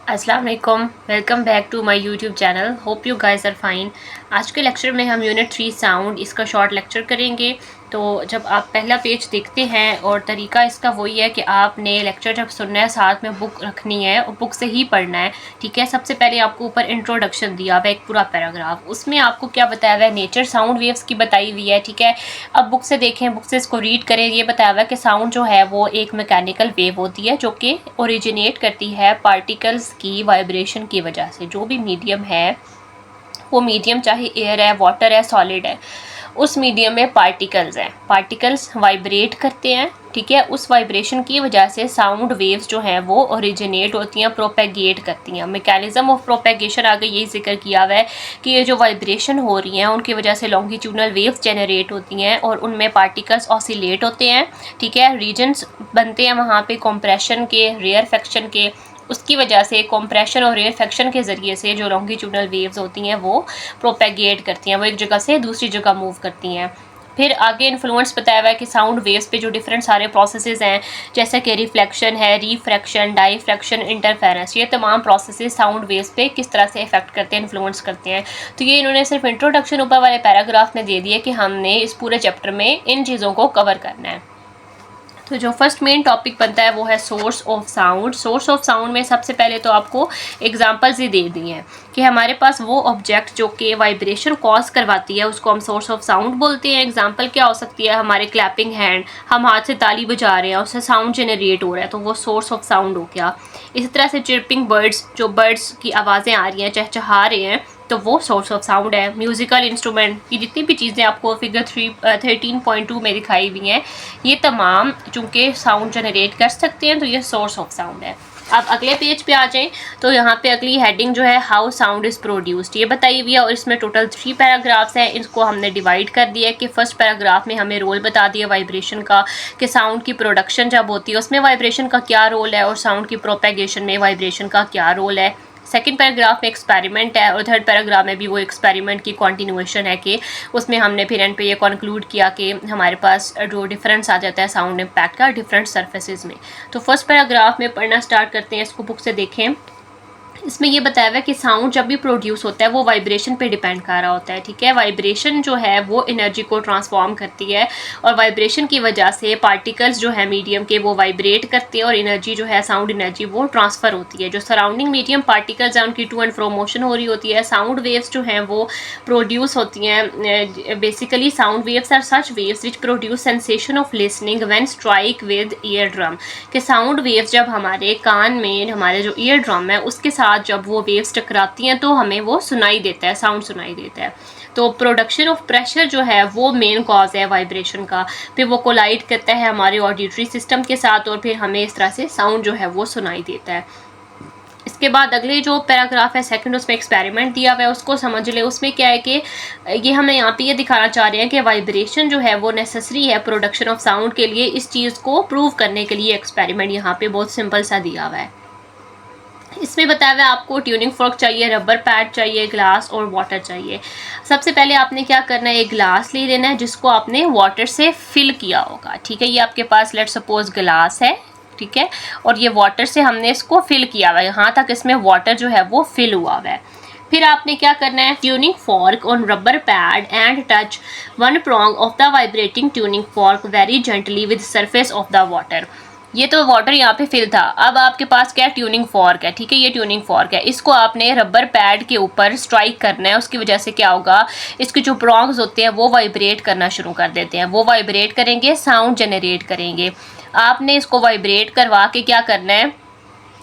अस्सलाम वालेकुम, welcome back to my YouTube channel. Hope you guys are fine. आज के लेक्चर में हम यूनिट 3 साउंड इसका शॉर्ट लेक्चर करेंगे। तो जब आप पहला पेज देखते हैं और तरीका इसका वही है कि आपने लेक्चर जब सुनना है साथ में बुक रखनी है और बुक से ही पढ़ना है। ठीक है, सबसे पहले आपको ऊपर इंट्रोडक्शन दिया हुआ है एक पूरा पैराग्राफ, उसमें आपको क्या बताया हुआ है, नेचर साउंड वेव्स की बताई हुई है। ठीक है, अब बुक से देखें, बुक से इसको रीड करें। ये बताया हुआ है कि साउंड जो है वो एक मैकेनिकल वेव होती है जो कि ओरिजिनेट करती है पार्टिकल्स की वाइब्रेशन की वजह से। जो भी मीडियम है, वो मीडियम चाहे एयर है, वाटर है, सॉलिड है, उस मीडियम में पार्टिकल्स हैं, पार्टिकल्स वाइब्रेट करते हैं। ठीक है, उस वाइब्रेशन की वजह से साउंड वेव्स जो हैं वो ओरिजिनेट होती हैं, प्रोपेगेट करती हैं। मैकेनिज्म ऑफ प्रोपेगेशन आगे यही जिक्र किया हुआ है कि ये जो वाइब्रेशन हो रही हैं उनकी वजह से लॉन्गिट्यूडनल वेव्स जनरेट होती हैं और उनमें पार्टिकल्स ऑसिलेट होते हैं। ठीक है, रीजन्स बनते हैं वहाँ पे कंप्रेशन के, रेयरफेक्शन के। उसकी वजह से कंप्रेशन और रेयरफेक्शन के ज़रिए से जो लॉन्गिट्यूडनल वेव्स होती हैं वो प्रोपेगेट करती हैं, वो एक जगह से दूसरी जगह मूव करती हैं। फिर आगे इन्फ्लुएंस बताया हुआ है कि साउंड वेव्स पे जो डिफरेंट सारे प्रोसेसेस हैं, जैसे कि रिफ्लेक्शन है, रिफ्रैक्शन, डाइफ्रैक्शन, इंटरफेरेंस, ये तमाम प्रोसेसेस साउंड वेव्स पे किस तरह से इफेक्ट करते हैं, इन्फ्लुएंस करते हैं। तो ये इन्होंने सिर्फ इंट्रोडक्शन ऊपर वाले पैराग्राफ में दे दिया कि हमने इस पूरे चैप्टर में इन चीज़ों को कवर करना है। तो जो फर्स्ट मेन टॉपिक बनता है वो है source of sound. Source of sound में सबसे पहले तो आपको एग्जांपल्स ही दे दी हैं कि हमारे पास वो ऑब्जेक्ट जो कि वाइब्रेशन कॉज करवाती है उसको हम सोर्स ऑफ साउंड बोलते हैं। एग्जांपल क्या हो सकती है, हमारे क्लैपिंग हैंड, हम हाथ से ताली बजा रहे हैं, उससे साउंड जनरेट हो रहा है, तो वो सोर्स ऑफ साउंड हो गया। इसी तरह से चिर्पिंग बर्ड्स, जो बर्ड्स की आवाज़ें आ रही हैं, चहचहा रहे हैं, तो वो सोर्स ऑफ साउंड है। म्यूज़िकल इंस्ट्रूमेंट की जितनी भी चीज़ें आपको फिगर 13.2 में दिखाई हुई हैं, ये तमाम चूँकि साउंड जनरेट कर सकते हैं, तो ये सोर्स ऑफ साउंड है। अब अगले पेज पे आ जाएं तो यहाँ पे अगली हेडिंग जो है हाउ साउंड इज़ प्रोड्यूस्ड, ये बताई हुई है और इसमें टोटल 3 पैराग्राफ्स हैं। इसको हमने डिवाइड कर दिया है कि फर्स्ट पैराग्राफ में हमें रोल बता दिया वाइब्रेशन का, कि साउंड की प्रोडक्शन जब होती है उसमें वाइब्रेशन का क्या रोल है और साउंड की प्रोपेगेशन में वाइब्रेशन का क्या रोल है। सेकंड पैराग्राफ में एक्सपेरिमेंट है और थर्ड पैराग्राफ में भी वो एक्सपेरिमेंट की कंटिन्यूएशन है कि उसमें हमने फिर एंड पे ये कंक्लूड किया कि हमारे पास जो डिफरेंस आ जाता है साउंड इम्पैक्ट का डिफरेंट सरफेसेस में। तो फर्स्ट पैराग्राफ में पढ़ना स्टार्ट करते हैं, इसको बुक से देखें। इसमें ये बताया हुआ है कि साउंड जब भी प्रोड्यूस होता है वो वाइब्रेशन पे डिपेंड कर रहा होता है। ठीक है, वाइब्रेशन जो है वो एनर्जी को ट्रांसफॉर्म करती है और वाइब्रेशन की वजह से पार्टिकल्स जो है मीडियम के वो वाइब्रेट करते हैं और एनर्जी जो है साउंड एनर्जी वो ट्रांसफ़र होती है। जो सराउंडिंग मीडियम पार्टिकल्स हैं उनकी टू एंड फ्रो मोशन हो रही होती है। साउंड वेव्स जो हैं वो प्रोड्यूस होती हैं। Basically sound waves are such waves which produce sensation of listening when strike with ear drum, कि साउंड वेव्स जब हमारे कान में, हमारे जो ईयर ड्रम है उसके साथ जब वो वेव्स टकराती हैं तो हमें वो सुनाई देता है, साउंड सुनाई देता है। तो प्रोडक्शन ऑफ प्रेशर जो है वो मेन कॉज है वाइब्रेशन का। फिर वो कोलाइड करता है हमारे ऑडिटरी सिस्टम के साथ और फिर हमें इस तरह से साउंड जो है वो सुनाई देता है। इसके बाद अगले जो पैराग्राफ है सेकंड, उसमें एक्सपेरिमेंट दिया हुआ है, उसको समझ ले। उसमें क्या है कि ये हमें यहाँ पे ये दिखाना चाह रहे हैं कि वाइब्रेशन जो है वो नेसेसरी है प्रोडक्शन ऑफ साउंड के लिए। इस चीज़ को प्रूव करने के लिए एक्सपेरिमेंट यहाँ पे बहुत सिंपल सा दिया हुआ है। इसमें बताया हुआ है आपको ट्यूनिंग फॉर्क चाहिए, रबर पैड चाहिए, ग्लास और वाटर चाहिए। सबसे पहले आपने क्या करना है, एक ग्लास ले लेना है जिसको आपने वाटर से फिल किया होगा। ठीक है, ये आपके पास लेट्स सपोज ग्लास है, ठीक है, और ये वाटर से हमने इसको फिल किया हुआ है, यहाँ तक इसमें वाटर जो है वो फिल हुआ हुआ है। फिर आपने क्या करना है, tuning fork on rubber pad and touch one prong of the vibrating tuning fork very gently with surface of the water. ये तो वाटर यहाँ पे फिल था, अब आपके पास क्या ट्यूनिंग फॉर्क है। ठीक है, ये ट्यूनिंग फॉर्क है, इसको आपने रबर पैड के ऊपर स्ट्राइक करना है। उसकी वजह से क्या होगा, इसके जो प्रॉन्ग्स होते हैं वो वाइब्रेट करना शुरू कर देते हैं, वो वाइब्रेट करेंगे, साउंड जनरेट करेंगे। आपने इसको वाइब्रेट करवा के क्या करना है,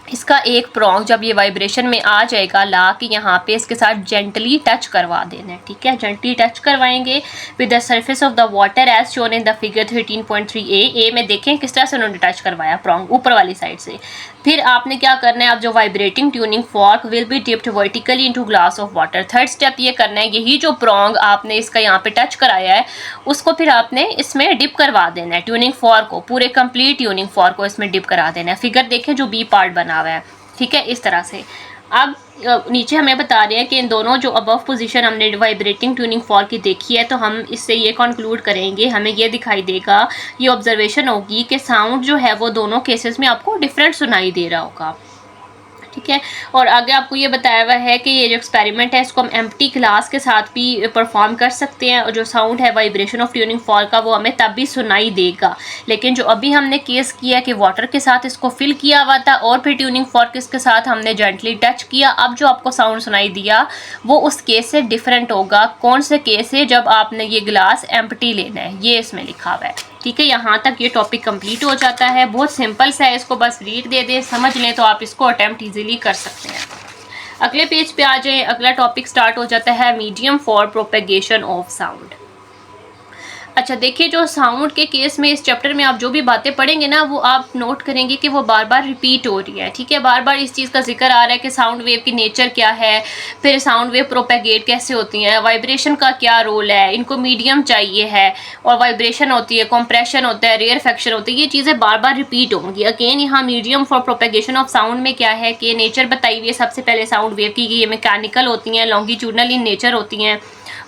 इसका एक प्रॉन्ग जब ये वाइब्रेशन में आ जाएगा ला के यहाँ पे इसके साथ जेंटली टच करवा देना है। ठीक है, जेंटली टच करवाएंगे with the surface of the water as shown in the figure 13.3 A में देखें किस तरह से उन्होंने टच करवाया प्रॉन्ग ऊपर वाली साइड से। फिर आपने क्या करना है, अब जो vibrating tuning fork will be dipped vertically into glass of water. Third step ये करना है, यही जो प्रॉन्ग आपने इसका यहाँ पे टच कराया है उसको फिर आपने इसमें डिप करवा देना है, ट्यूनिंग फॉर्क को, पूरे कंप्लीट ट्यूनिंग फॉर्क को इसमें डिप करा देना है। फिगर देखें जो बी पार्ट बना हुआ है। ठीक है, इस तरह से। अब नीचे हमें बता रहे हैं कि इन दोनों जो अबव पोजीशन हमने वाइब्रेटिंग ट्यूनिंग फॉर्क की देखी है, तो हम इससे ये कंक्लूड करेंगे, हमें ये दिखाई देगा, ये ऑब्जर्वेशन होगी कि साउंड जो है वो दोनों केसेस में आपको डिफरेंट सुनाई दे रहा होगा। ठीक है। और आगे आपको ये बताया हुआ है कि ये जो एक्सपेरिमेंट है इसको हम एम्प्टी ग्लास के साथ भी परफॉर्म कर सकते हैं, और जो साउंड है वाइब्रेशन ऑफ ट्यूनिंग फॉर्क का वो हमें तब भी सुनाई देगा। लेकिन जो अभी हमने केस किया कि वाटर के साथ इसको फिल किया हुआ था और फिर ट्यूनिंग फॉर्क इसके साथ हमने जेंटली टच किया, अब जो आपको साउंड सुनाई दिया वो उस केस से डिफरेंट होगा। कौन से केस से? जब आपने ये ग्लास एम्प्टी लेना है, ये इसमें लिखा हुआ है। ठीक है, यहाँ तक ये टॉपिक कंप्लीट हो जाता है। बहुत सिंपल सा है, इसको बस रीड दे दें, समझ लें तो आप इसको अटेम्प्ट इजीली कर सकते हैं। अगले पेज पे आ जाए। अगला टॉपिक स्टार्ट हो जाता है medium for propagation of sound. अच्छा देखिए, जो साउंड के केस में इस चैप्टर में आप जो भी बातें पढ़ेंगे ना वो आप नोट करेंगे कि वो बार बार रिपीट हो रही है। ठीक है, बार बार इस चीज़ का जिक्र आ रहा है कि साउंड वेव की नेचर क्या है, फिर साउंड वेव प्रोपेगेट कैसे होती हैं, वाइब्रेशन का क्या रोल है, इनको मीडियम चाहिए है, और वाइब्रेशन होती है, कंप्रेशन होता है, रेयरफेक्शन होती है, ये चीज़ें बार बार रिपीट होंगी। अगेन यहाँ medium for propagation of sound में क्या है कि नेचर बताई हुई है सबसे पहले साउंड वेव की, ये मैकेनिकल होती हैं, लॉन्गिट्यूडनल इन नेचर होती हैं,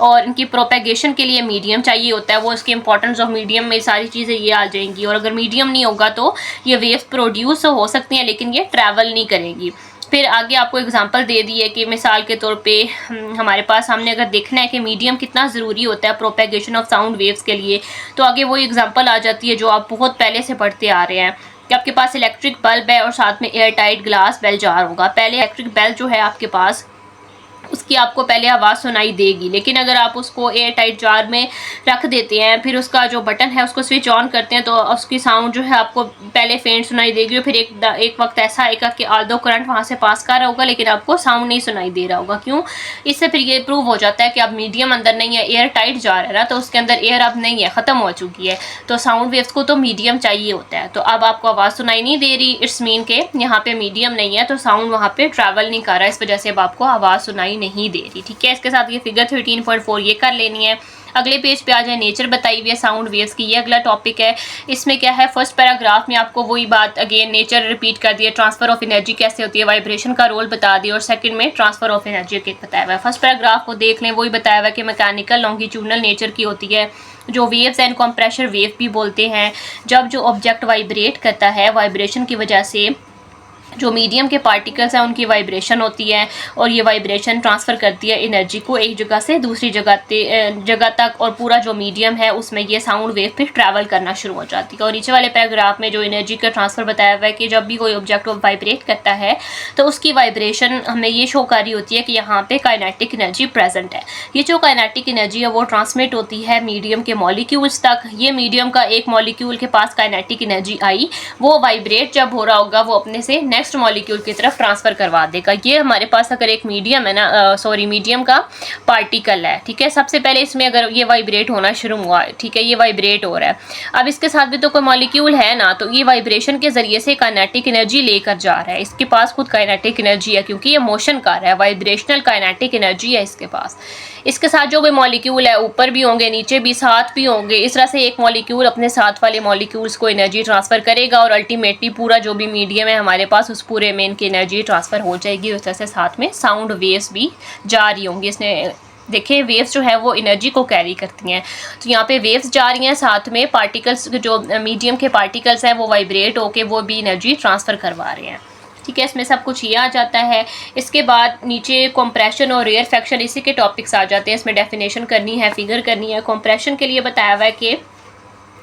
और इनकी प्रोपेगेशन के लिए मीडियम चाहिए होता है। वो इसके इंपॉर्टेंस ऑफ मीडियम में सारी चीज़ें ये आ जाएंगी, और अगर मीडियम नहीं होगा तो ये वेव्स प्रोड्यूस हो सकती हैं लेकिन ये ट्रैवल नहीं करेंगी। फिर आगे आपको एग्जांपल दे दी है कि मिसाल के तौर पे हमारे पास हमने अगर देखना है कि मीडियम कितना ज़रूरी होता है प्रोपेगेशन ऑफ साउंड वेव्स के लिए, तो आगे वो एग्जांपल आ जाती है जो आप बहुत पहले से पढ़ते आ रहे हैं कि आपके पास इलेक्ट्रिक बल्ब है और साथ में air tight glass bell jar होगा। पहले इलेक्ट्रिक बेल जो है आपके पास उसकी आपको पहले आवाज़ सुनाई देगी, लेकिन अगर आप उसको एयर टाइट जार में रख देते हैं, फिर उसका जो बटन है उसको स्विच ऑन करते हैं, तो उसकी साउंड जो है आपको पहले फेंट सुनाई देगी, और फिर एक वक्त ऐसा आएगा कि आल्दो करंट वहाँ से पास कर रहा होगा लेकिन आपको साउंड नहीं सुनाई दे रहा होगा। क्यों? इससे फिर ये प्रूव हो जाता है कि अब मीडियम अंदर नहीं है, एयर टाइट जार है ना, तो उसके अंदर एयर अब नहीं है, ख़त्म हो चुकी है, तो साउंड वेव्स को तो मीडियम चाहिए होता है। तो अब आपको आवाज़ सुनाई नहीं दे रही, इट्स मीन के यहाँ पे मीडियम नहीं है, तो साउंड वहाँ पे ट्रैवल नहीं कर रहा, इस वजह से अब आपको आवाज़ सुनाई नहीं दे रही। ठीक है, इसके साथ ये फिगर 13.4 ये कर लेनी है। अगले पेज पे आ जाए। नेचर बताई हुई है साउंड वेव्स की, ये अगला टॉपिक है। इसमें क्या है, फर्स्ट पैराग्राफ में आपको वही बात अगेन नेचर रिपीट कर दिया, ट्रांसफर ऑफ एनर्जी कैसे होती है, वाइब्रेशन का रोल बता दिया, और सेकंड में ट्रांसफर ऑफ एनर्जी के बताया हुआ है। फर्स्ट पैराग्राफ को देख लें, वही बताया हुआ है कि मैकेनिकल लॉन्गिट्यूडनल नेचर की होती है, जो वेव्स एंड कंप्रेशर वेव भी बोलते हैं। जब जो ऑब्जेक्ट वाइब्रेट करता है, वाइब्रेशन की वजह से जो मीडियम के पार्टिकल्स हैं उनकी वाइब्रेशन होती है, और ये वाइब्रेशन ट्रांसफ़र करती है एनर्जी को एक जगह से दूसरी जगह तक, और पूरा जो मीडियम है उसमें ये साउंड वेव फिर ट्रैवल करना शुरू हो जाती है। और नीचे वाले पैराग्राफ में जो एनर्जी का ट्रांसफ़र बताया हुआ है कि जब भी कोई ऑब्जेक्ट वाइब्रेट करता है तो उसकी वाइब्रेशन हमें ये शो कर रही होती है कि यहाँ पे काइनेटिक एनर्जी प्रेजेंट है। ये जो काइनेटिक एनर्जी है वो ट्रांसमिट होती है मीडियम के मॉलिक्यूल्स तक। ये मीडियम का एक मॉलिक्यूल के पास काइनेटिक एनर्जी आई, वो वाइब्रेट जब हो रहा होगा वो अपने से नेक्स्ट मॉलिक्यूल की तरफ ट्रांसफर करवा देगा। ये हमारे पास अगर एक मीडियम है ना, मीडियम का पार्टिकल है, ठीक है, सबसे पहले इसमें अगर ये वाइब्रेट होना शुरू हुआ है, ठीक है, ये वाइब्रेट हो रहा है, अब इसके साथ भी तो कोई मॉलिक्यूल है ना, तो ये वाइब्रेशन के जरिए से काइनेटिक एनर्जी लेकर जा रहा है। इसके पास खुद काइनेटिक एनर्जी है क्योंकि ये मोशन कर रहा है, वाइब्रेशनल काइनेटिक एनर्जी है इसके पास। इसके साथ जो भी मॉलिक्यूल है ऊपर भी होंगे नीचे भी साथ भी होंगे, इस तरह से एक मॉलिक्यूल अपने साथ वाले मॉलिक्यूल्स को एनर्जी ट्रांसफ़र करेगा, और अल्टीमेटली पूरा जो भी मीडियम है हमारे पास उस पूरे में इनकी एनर्जी ट्रांसफ़र हो जाएगी। उस तरह से साथ में साउंड वेव्स भी जा रही होंगी। इसने देखिए वेव्स जो है वो एनर्जी को कैरी करती हैं, तो यहाँ पे वेव्स जा रही हैं, साथ में पार्टिकल्स जो मीडियम के पार्टिकल्स हैं वो वाइब्रेट होके वो भी एनर्जी ट्रांसफ़र करवा रहे हैं। ठीक है, इसमें सब कुछ ये आ जाता है। इसके बाद नीचे कंप्रेशन और रेयरफेक्शन इसी के टॉपिक्स आ जाते हैं। इसमें डेफिनेशन करनी है, फिगर करनी है। कंप्रेशन के लिए बताया हुआ है कि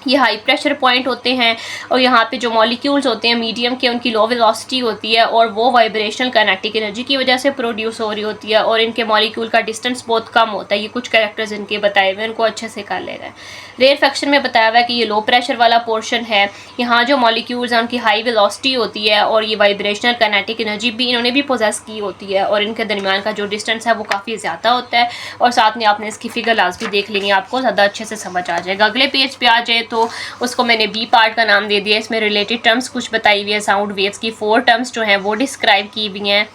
ये हाई प्रेशर पॉइंट होते हैं, और यहाँ पे जो मॉलिक्यूल्स होते हैं मीडियम के उनकी लो वेलोसिटी होती है, और वो वाइब्रेशनल काइनेटिक एनर्जी की वजह से प्रोड्यूस हो रही होती है, और इनके मॉलिक्यूल का डिस्टेंस बहुत कम होता है। ये कुछ कैरेक्टर्स इनके बताए हुए हैं, उनको अच्छे से कर ले रहे हैं। रेयरफेक्शन में बताया हुआ है कि ये लो प्रेशर वाला पोर्शन है, यहाँ जो मॉलिक्यूल्स हैं उनकी हाई वेलोसिटी होती है, और ये वाइब्रेशनल काइनेटिक एनर्जी भी इन्होंने भी पोजेस की होती है, और इनके दरमियान का जो डिस्टेंस है वो काफ़ी ज़्यादा होता है। और साथ में आपने इसकी फिगर लास्ट भी देख लेंगे, आपको ज़्यादा अच्छे से समझ आ जाएगा। अगले पेज पे आ जाए तो उसको मैंने बी पार्ट का नाम दे दिया। इसमें रिलेटेड टर्म्स कुछ बताई हुई है, साउंड वेव्स की 4 टर्म्स जो हैं वो डिस्क्राइब की हुई हैं।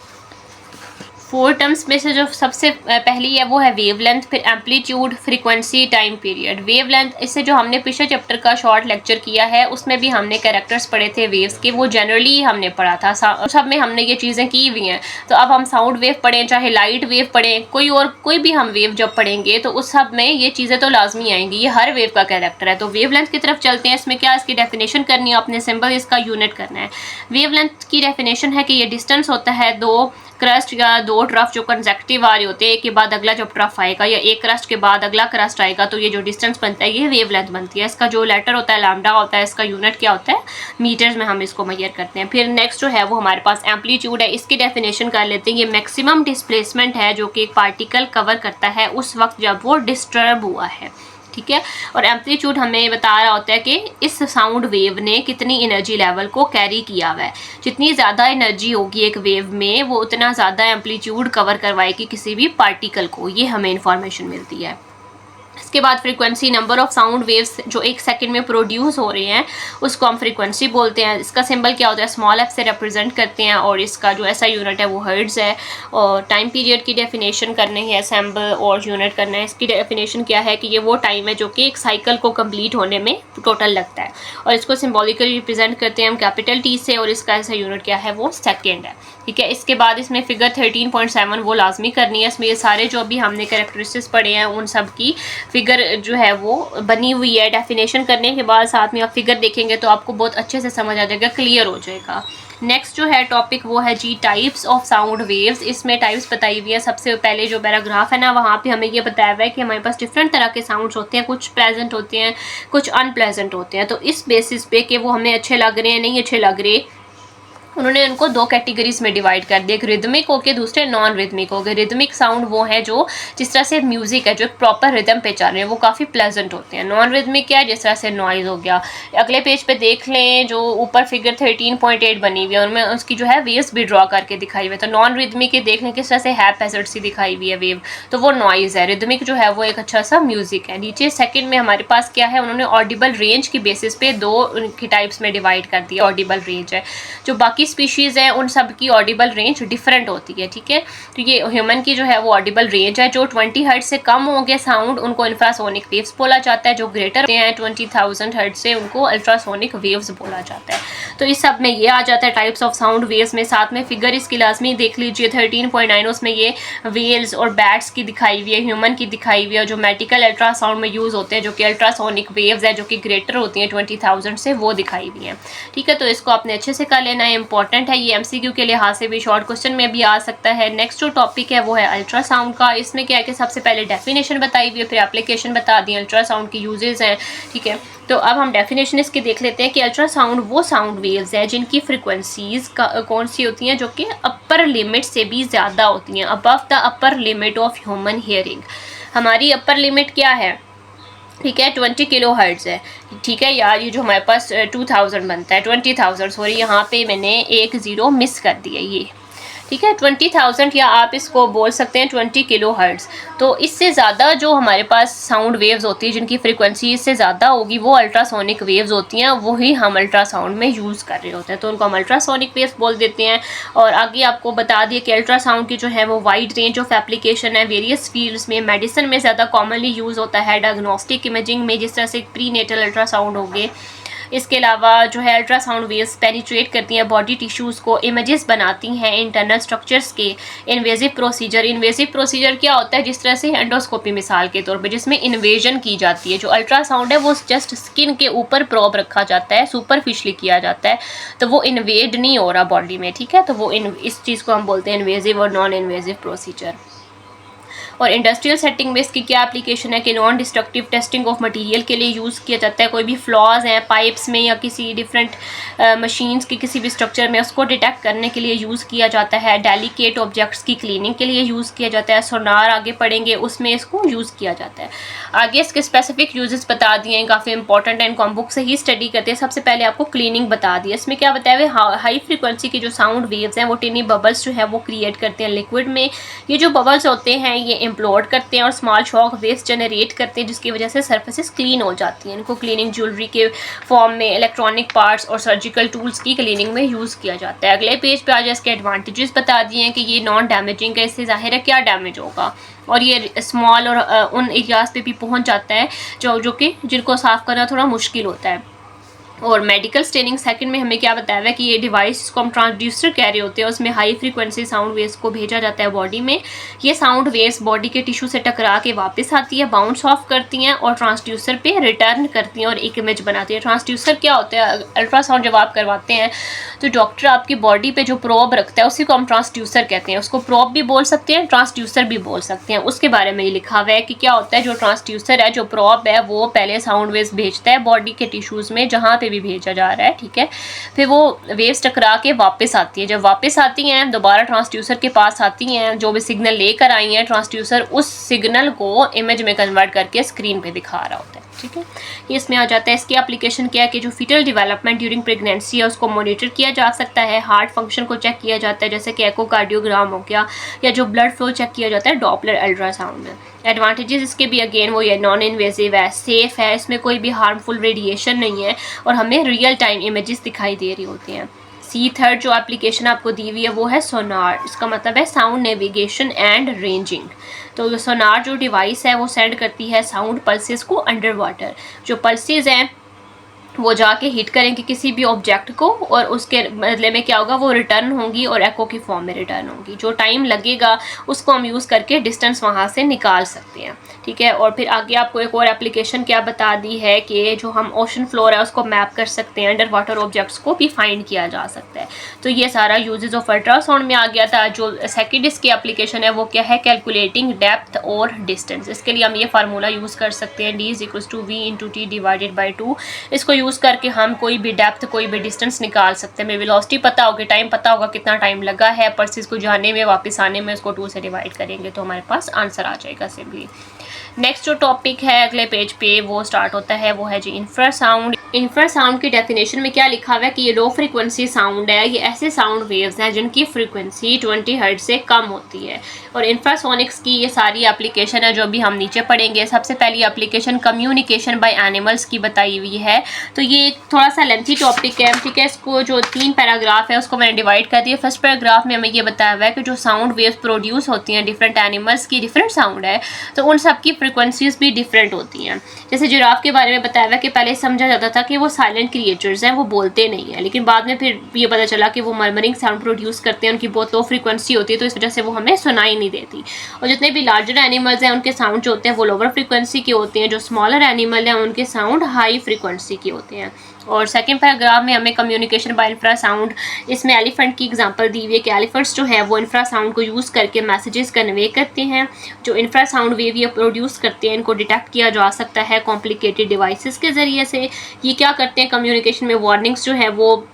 4 टर्म्स में से जो सबसे पहली है वो है वेवलेंथ, फिर amplitude, frequency, time period. Wavelength, इससे जो हमने पिछले चैप्टर का शॉर्ट लेक्चर किया है उसमें भी हमने कैरेक्टर्स पढ़े थे वेव्स के, वो जनरली हमने पढ़ा था, सब में हमने ये चीज़ें की हुई हैं। तो अब हम साउंड वेव पढ़ें, चाहे लाइट वेव पढ़ें, कोई भी हम वेव जब पढ़ेंगे तो उस सब में ये चीज़ें तो लाजमी आएंगी, ये हर वेव का कैरेक्टर है। तो वेवलेंथ की तरफ चलते हैं। इसमें क्या, इसकी डेफिनेशन करनी है, अपने सिंबल इसका यूनिट करना है। वेवलेंथ की डेफिनेशन है कि ये डिस्टेंस होता है दो क्रस्ट या दो ट्रफ जो कंसेक्टिव आ रहे होते हैं, एक के बाद अगला जब ट्रफ आएगा या एक क्रस्ट के बाद अगला क्रस्ट आएगा तो ये जो डिस्टेंस बनता है ये वेवलेंथ बनती है। इसका जो लेटर होता है लैम्डा होता है, इसका यूनिट क्या होता है, मीटर्स में हम इसको मेजर करते हैं। फिर नेक्स्ट जो है वो हमारे पास एम्पलीट्यूड है। इसकी डेफिनेशन कर लेते हैं। ये मैक्सिमम डिस्प्लेसमेंट है जो कि एक पार्टिकल कवर करता है उस वक्त जब वो डिस्टर्ब हुआ है, ठीक है। और एम्पलीट्यूड हमें बता रहा होता है कि इस साउंड वेव ने कितनी एनर्जी लेवल को कैरी किया हुआ है। जितनी ज़्यादा एनर्जी होगी एक वेव में वो उतना ज़्यादा एम्पलीट्यूड कवर करवाएगी किसी भी पार्टिकल को, ये हमें इंफॉर्मेशन मिलती है। इसके बाद frequency, number of sound waves जो एक सेकंड में प्रोड्यूस हो रहे हैं उसको हम फ्रीक्वेंसी बोलते हैं। इसका सिंबल क्या होता है, स्मॉल एफ से रिप्रेजेंट करते हैं और इसका जो ऐसा यूनिट है वो हर्ट्ज़ है। और टाइम पीरियड की डेफिनेशन करनी है, सैम्बल और यूनिट करना है। इसकी डेफिनेशन क्या है कि ये वो टाइम है जो कि एक साइकिल को कम्प्लीट होने में टोटल लगता है और इसको सिम्बॉलिकली रिप्रेजेंट करते हैं हम कैपिटल टी से और इसका ऐसा यूनिट क्या है वो सेकेंड है, ठीक है। इसके बाद इसमें फिगर 13.7 वो लाजमी करनी है। इसमें ये सारे जो अभी हमने कैरेक्टरिस्टिक्स पढ़े हैं उन सब की फिगर जो है वो बनी हुई है। डेफिनेशन करने के बाद साथ में आप फिगर देखेंगे तो आपको बहुत अच्छे से समझ आ जाएगा, क्लियर हो जाएगा। नेक्स्ट जो है टॉपिक वो है जी टाइप्स ऑफ साउंड वेव्स। इसमें टाइप्स बताई हुई है। सबसे पहले जो पैराग्राफ है ना वहाँ पे हमें ये बताया हुआ है कि हमारे पास डिफरेंट तरह के साउंड्स होते हैं, कुछ प्लेजेंट होते हैं, कुछ अनप्लेजेंट होते हैं। तो इस बेसिस पे कि वो हमें अच्छे लग रहे हैं नहीं अच्छे लग रहे, उन्होंने उनको दो कैटेगरीज में डिवाइड कर दिया, एक रिदमिक हो गए, दूसरे नॉन रिदमिक हो गए। रिदमिक साउंड वो है जो जिस तरह से म्यूजिक है जो एक प्रॉपर रिदम पे चल रहे हैं वो काफ़ी प्लेजेंट होते हैं। नॉन रिदमिक क्या है, जिस तरह से नॉइज़ हो गया। अगले पेज पे देख लें जो ऊपर फिगर 13.8 बनी हुई है उनमें उसकी जो है वेव्स भी ड्रॉ करके दिखाई हुई है। तो नॉन रिदमिक के देख लें किस तरह से हैपैजर्ड सी दिखाई हुई है वेव, तो वो नॉइज़ है। रिदमिक जो है वो एक अच्छा सा म्यूजिक है। नीचे सेकेंड में हमारे पास क्या है, उन्होंने ऑडिबल रेंज की बेसिस पे दो उनकी टाइप्स में डिवाइड कर दिया। ऑडिबल रेंज है, जो बाकी स्पीशीज़ हैं उन सब की ऑडिबल रेंज डिफरेंट होती है, ठीक है। तो ये ह्यूमन की जो है वो ऑडिबल रेंज है। जो 20 हर्ट्ज से कम होंगे साउंड उनको इंफ्रासोनिक वेव्स बोला जाता है, जो ग्रेटर होते हैं 20,000 हर्ट्ज से उनको अल्ट्रासोनिक वेव्स बोला जाता है। तो इस सब में ये आ जाता है टाइप्स ऑफ साउंड वेव्स में। साथ में फिगर इसकी लाजमी देख लीजिए 13.9, उसमें ये वेल्स और बैट्स की दिखाई हुई है, ह्यूमन की दिखाई हुई है, जो मेडिकल अल्ट्रासाउंड में यूज़ होते हैं जो कि अल्ट्रासोनिक वेव्स है जो कि ग्रेटर होती हैं 20,000 से, वो दिखाई हुई हैं, ठीक है। तो इसको आपने अच्छे से कर लेना है, इंपॉर्टेंट है ये, एमसीक्यू के लिहाज से भी शॉर्ट क्वेश्चन में भी आ सकता है। नेक्स्ट जो टॉपिक है वो है अल्ट्रासाउंड का। इसमें क्या है कि सबसे पहले डेफिनेशन बताई हुई है, फिर एप्लीकेशन बता दी, अल्ट्रासाउंड की यूजेस हैं, ठीक है। तो अब हम डेफिनेशन इसकी देख लेते हैं कि अल्ट्रासाउंड वो साउंड वेव्स है जिनकी फ्रिक्वेंसीज कौन सी होती हैं, जो कि अपर लिमिट से भी ज़्यादा होती हैं, above the upper limit of human hearing. हमारी अपर लिमिट क्या है, ठीक है, 20 किलो हर्ट्ज़ है, ठीक है यार। ये जो हमारे पास 2000 बनता है, 20,000 सॉरी, यहाँ पे मैंने एक ज़ीरो मिस कर दिया, ये ठीक है 20,000 या आप इसको बोल सकते हैं 20 किलो हर्ट्ज़। तो इससे ज़्यादा जो हमारे पास साउंड वेव्स होती है जिनकी फ्रीक्वेंसी इससे ज़्यादा होगी वो अल्ट्रासोनिक वेव्स होती हैं, वही हम अल्ट्रासाउंड में यूज़ कर रहे होते हैं, तो उनको हम अल्ट्रासोनिक वेव्स बोल देते हैं। और आगे आपको बता दिए कि अल्ट्रासाउंड की जो है वो वाइड रेंज ऑफ एप्लीकेशन है वेरियस फील्ड्स में। मेडिसिन में ज़्यादा कॉमनली यूज़ होता है, डायग्नोस्टिक इमेजिंग में जिस तरह से प्री नेटल अल्ट्रासाउंड हो गए। इसके अलावा जो है अल्ट्रासाउंड वेव्स पेनिट्रेट करती हैं बॉडी टिश्यूज़ को, इमेजेस बनाती हैं इंटरनल स्ट्रक्चर्स के। इन्वेजिव प्रोसीजर क्या होता है, जिस तरह से एंडोस्कोपी मिसाल के तौर पे जिसमें इन्वेजन की जाती है। जो अल्ट्रासाउंड है वो जस्ट स्किन के ऊपर प्रॉब रखा जाता है, सुपरफिशली किया जाता है, तो वो इन्वेड नहीं हो रहा बॉडी में, ठीक है। तो वो इस चीज़ को हम बोलते हैं इन्वेजिव और नॉन इन्वेजिव प्रोसीजर। और इंडस्ट्रियल सेटिंग में इसकी क्या एप्लीकेशन है कि non destructive testing of material के लिए यूज़ किया जाता है। कोई भी फ्लॉज हैं पाइप्स में या किसी डिफरेंट मशीन्स के किसी भी स्ट्रक्चर में उसको डिटेक्ट करने के लिए यूज़ किया जाता है। डेलिकेट ऑब्जेक्ट्स की क्लीनिंग के लिए यूज़ किया जाता है। सोनार आगे पढ़ेंगे उसमें इसको यूज़ किया जाता है। आगे इसके स्पेसिफिक यूजेस बता दिए हैं, काफ़ी इंपॉर्टेंट है, इनको हम बुक से ही स्टडी करते हैं। सबसे पहले आपको क्लीनिंग बता दिया। इसमें क्या बताया हुआ, हाई फ्रिक्वेंसी की जो साउंड वेव्स हैं वो टिनी बबल्स जो है वो क्रिएट करते हैं लिक्विड में। ये जो बबल्स होते हैं ये इम्प्लोड करते हैं और स्मॉल शॉक वेव्स जनरेट करते हैं, जिसकी वजह से सरफेसेस क्लीन हो जाती हैं। इनको क्लीनिंग ज्वेलरी के फॉर्म में, इलेक्ट्रॉनिक पार्ट्स और सर्जिकल टूल्स की क्लीनिंग में यूज़ किया जाता है। अगले पेज पे आ जाए, इसके एडवांटेजेस बता दिए हैं कि ये नॉन डैमेजिंग है, इससे ज़ाहिर है क्या डैमेज होगा, और ये स्मॉल और उन एरियाज़ पे भी पहुंच जाता है जो कि जिनको साफ़ करना थोड़ा मुश्किल होता है। और मेडिकल स्टेनिंग सेकंड में हमें क्या बताया हुआ है कि ये डिवाइस जिसको हम ट्रांसड्यूसर कह रहे होते हैं, उसमें हाई फ्रीक्वेंसी साउंड वेव्स को भेजा जाता है बॉडी में। ये साउंड वेव्स बॉडी के टिश्यू से टकरा के वापस आती है, बाउंस ऑफ करती हैं और ट्रांसड्यूसर पे रिटर्न करती हैं और एक इमेज बनाती है। ट्रांसड्यूसर क्या होता है? अल्ट्रासाउंड जब आप करवाते हैं तो डॉक्टर आपकी बॉडी पे जो प्रोब रखता है उसी को हम ट्रांसड्यूसर कहते हैं। उसको प्रोब भी बोल सकते हैं, ट्रांसड्यूसर भी बोल सकते हैं। उसके बारे में ये लिखा हुआ है कि क्या होता है, जो ट्रांसड्यूसर है, जो प्रोब है, वो पहले साउंड वेव्स भेजता है बॉडी के टिश्यूज़ में जहाँ पे भी भेजा जा रहा है, ठीक है। फिर वो वेव्स टकरा के वापस आती है। जब वापस आती हैं दोबारा ट्रांसड्यूसर के पास आती हैं, जो भी सिग्नल लेकर आई हैं, ट्रांसड्यूसर उस सिग्नल को इमेज में कन्वर्ट करके स्क्रीन पे दिखा रहा होता है, ठीक है। ये इसमें आ जाता है। इसकी एप्लीकेशन क्या है कि जो फीटल डेवलपमेंट ड्यूरिंग प्रेगनेंसी है उसको मॉनिटर किया जा सकता है, हार्ट फंक्शन को चेक किया जाता है जैसे कि एकोकार्डियोग्राम हो गया, या जो ब्लड फ्लो चेक किया जाता है डॉपलर अल्ट्रासाउंड में। एडवांटेजेस इसके भी अगेन वो ये नॉन इन्वेजिव है, सेफ है, इसमें कोई भी हार्मफुल रेडिएशन नहीं है और हमें रियल टाइम इमेजेस दिखाई दे रही होती हैं। C3 जो एप्लीकेशन आपको दी हुई है वो है सोनार। इसका मतलब है साउंड नेविगेशन एंड रेंजिंग। तो सोनार जो डिवाइस है वो सेंड करती है साउंड पल्सेस को अंडर वाटर। जो पल्सेस हैं वो जाके हिट करेंगे किसी भी ऑब्जेक्ट को और उसके बदले में क्या होगा, वो रिटर्न होंगी और एको की फॉर्म में रिटर्न होंगी। जो टाइम लगेगा उसको हम यूज़ करके डिस्टेंस वहाँ से निकाल सकते हैं, ठीक है। और फिर आगे आपको एक और एप्लीकेशन क्या बता दी है कि जो हम ओशन फ्लोर है उसको मैप कर सकते हैं, अंडर वाटर ऑब्जेक्ट्स को भी फाइंड किया जा सकता है। तो ये सारा यूजेज ऑफ अल्ट्रासाउंड में आ गया था। जो सेकेंड इसकी एप्लीकेशन है वो क्या है, कैलकुलेटिंग डेप्थ और डिस्टेंस। इसके लिए हम ये फार्मूला यूज़ कर सकते हैं, D=V/T/2। इसको यूज़ करके हम कोई भी डेप्थ, कोई भी डिस्टेंस निकाल सकते हैं। हमें वेलोसिटी पता होगी, टाइम पता होगा कितना टाइम लगा है पर्सिस को जाने में, वापस आने में, उसको 2 से डिवाइड करेंगे तो हमारे पास आंसर आ जाएगा सिंपली। नेक्स्ट जो टॉपिक है अगले पेज पे वो स्टार्ट होता है, वो है जी इंफ्रासाउंड। इंफ्रासाउंड की डेफिनेशन में क्या लिखा हुआ है कि ये लो फ्रीक्वेंसी साउंड है। ये ऐसे साउंड वेव्स हैं जिनकी फ्रीक्वेंसी 20 हर्ट्ज से कम होती है। और इंफ्रासोनिक्स की ये सारी एप्लीकेशन है जो अभी हम नीचे पढ़ेंगे। सबसे पहली एप्लीकेशन कम्युनिकेशन बाय एनिमल्स की बताई हुई है। तो ये थोड़ा सा लेंथी टॉपिक है, ठीक है। इसको जो 3 पैराग्राफ है उसको मैंने डिवाइड कर दिया। फर्स्ट पैराग्राफ में हमें ये बताया हुआ है कि जो साउंड वेव्स प्रोड्यूस होती हैं डिफरेंट एनिमल्स की डिफरेंट साउंड है, तो उन सब की फ्रिक्वेंसीज भी डिफरेंट होती हैं। जैसे जिराफ के बारे में बताया हुआ है कि पहले समझा जाता था कि वो साइलेंट क्रिएचर्स हैं, वो बोलते नहीं हैं, लेकिन बाद में फिर ये पता चला कि वो मर्मरिंग साउंड प्रोड्यूस करते हैं, उनकी बहुत लो फ्रीक्वेंसी होती है तो इस वजह से वो हमें सुनाई नहीं देती। और जितने भी लार्जर एनिमल्स हैं उनके साउंड जो होते हैं वो लोअर फ्रीक्वेंसी के होते हैं, जो स्मॉलर एनिमल हैं उनके साउंड हाई फ्रीक्वेंसी के होते हैं। और सेकंड पैराग्राफ में हमें कम्युनिकेशन बाय इंफ्रासाउंड, इसमें एलिफेंट की एग्जांपल दी हुई है कि एलिफेंट्स जो है वो इंफ्रासाउंड को यूज़ करके मैसेजेस कन्वे करते हैं। जो इंफ्रासाउंड वेव ये प्रोड्यूस करते हैं इनको डिटेक्ट किया जा सकता है कॉम्प्लिकेटेड डिवाइसेस के ज़रिए से। ये क्या करते हैं कम्युनिकेशन में, वार्निंग्स जो है वो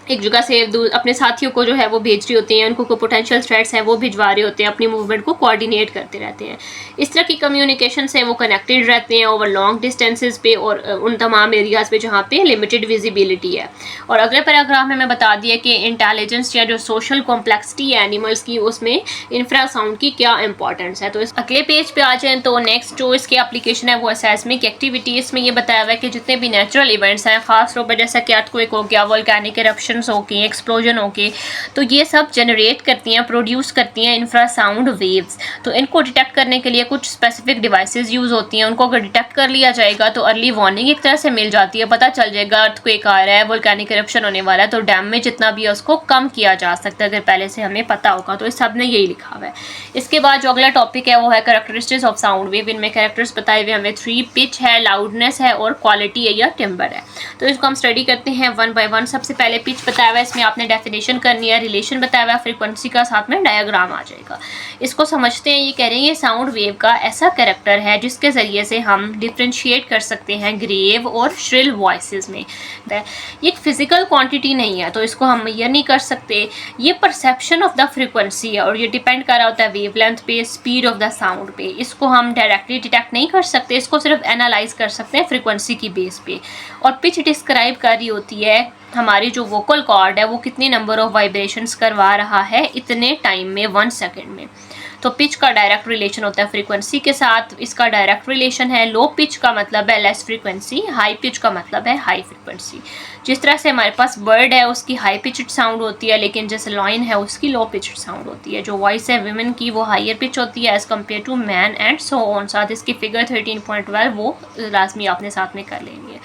एक जगह से अपने साथियों को जो है वो भेज रही होती हैं, उनको कोई पोटेंशियल थ्रेट्स है वो भिजवा रहे होते हैं, अपनी मूवमेंट को कोऑर्डिनेट करते रहते हैं। इस तरह की कम्युनिकेशन से वो कनेक्टेड रहते हैं ओवर लॉन्ग डिस्टेंसेस पे और उन तमाम एरियाज़ पे जहाँ पे लिमिटेड विजिबिलिटी है। और अगले पैराग्राफ में मैं बता दिया कि इंटेलिजेंस या जो सोशल कॉम्प्लेक्सिटी है एनिमल्स की, उसमें इंफ्रासाउंड की क्या इंपॉर्टेंस है। तो इस अगले पेज पे आ जाएँ तो नेक्स्ट जो इसकी एप्लीकेशन है वो है सेस्मिक एक्टिविटी। इसमें ये बताया हुआ है कि जितने भी नेचुरल इवेंट्स हैं, खासतौर पर जैसा कि अर्थक्वेक हो गया, वोल्केनिक इरप्शन होके, एक्सप्लोजन होके, तो ये सब जनरेट करती हैं, प्रोड्यूस करती हैं इंफ्रासाउंड वेव्स। तो इनको डिटेक्ट करने के लिए कुछ स्पेसिफिक डिवाइसेस यूज़ होती हैं। उनको अगर डिटेक्ट कर लिया जाएगा तो अर्ली वार्निंग एक तरह से मिल जाती है, पता चल जाएगा अर्थक्वेक आ रहा है, वोल्केनिक इरप्शन होने वाला है, तो डैमेज जितना भी है उसको कम किया जा सकता है अगर पहले से हमें पता होगा। तो इस सब ने यही लिखा हुआ है। इसके बाद जो अगला टॉपिक है वो है कैरेक्टरिस्टिक्स ऑफ साउंड वेव। इनमें कैरेक्टर्स बताए हुए हमें 3 पिच है, लाउडनेस है और क्वालिटी है या टिम्बर है। तो इसको हम स्टडी करते हैं 1 बाय 1। सबसे पहले पिच बताया हुआ है, इसमें आपने डेफिनेशन करनी है, रिलेशन बताया हुआ है फ्रीक्वेंसी का, साथ में डायग्राम आ जाएगा। इसको समझते हैं। ये कह रहे हैं ये साउंड वेव का ऐसा कैरेक्टर है जिसके ज़रिए से हम डिफ्रेंशिएट कर सकते हैं ग्रेव और श्रिल वॉइसेस में। ये एक फिजिकल क्वांटिटी नहीं है तो इसको हम मेजर नहीं कर सकते। ये परसेप्शन ऑफ द फ्रीक्वेंसी है और ये डिपेंड कर रहा होता है वेवलेंथ पे, स्पीड ऑफ द साउंड पे। इसको हम डायरेक्टली डिटेक्ट नहीं कर सकते, इसको सिर्फ एनालाइज कर सकते हैं फ्रीक्वेंसी की बेस पे। और पिच डिस्क्राइब कर रही होती है हमारी जो वोकल कॉर्ड है वो कितने नंबर ऑफ वाइब्रेशंस करवा रहा है इतने टाइम में, 1 सेकेंड में। तो पिच का डायरेक्ट रिलेशन होता है फ्रीक्वेंसी के साथ, इसका डायरेक्ट रिलेशन है। लो पिच का मतलब है लेस फ्रीक्वेंसी, हाई पिच का मतलब है हाई फ्रीक्वेंसी। जिस तरह से हमारे पास बर्ड है उसकी हाई पिच्ड साउंड होती है, लेकिन जैसे लॉइन है उसकी लो पिच्ड साउंड होती है। जो वॉइस है विमेन की वो हायर पिच होती है as compare to man and so on. साथ इसकी फिगर 13.12 वो लाजमी आपने साथ में कर लेंगे।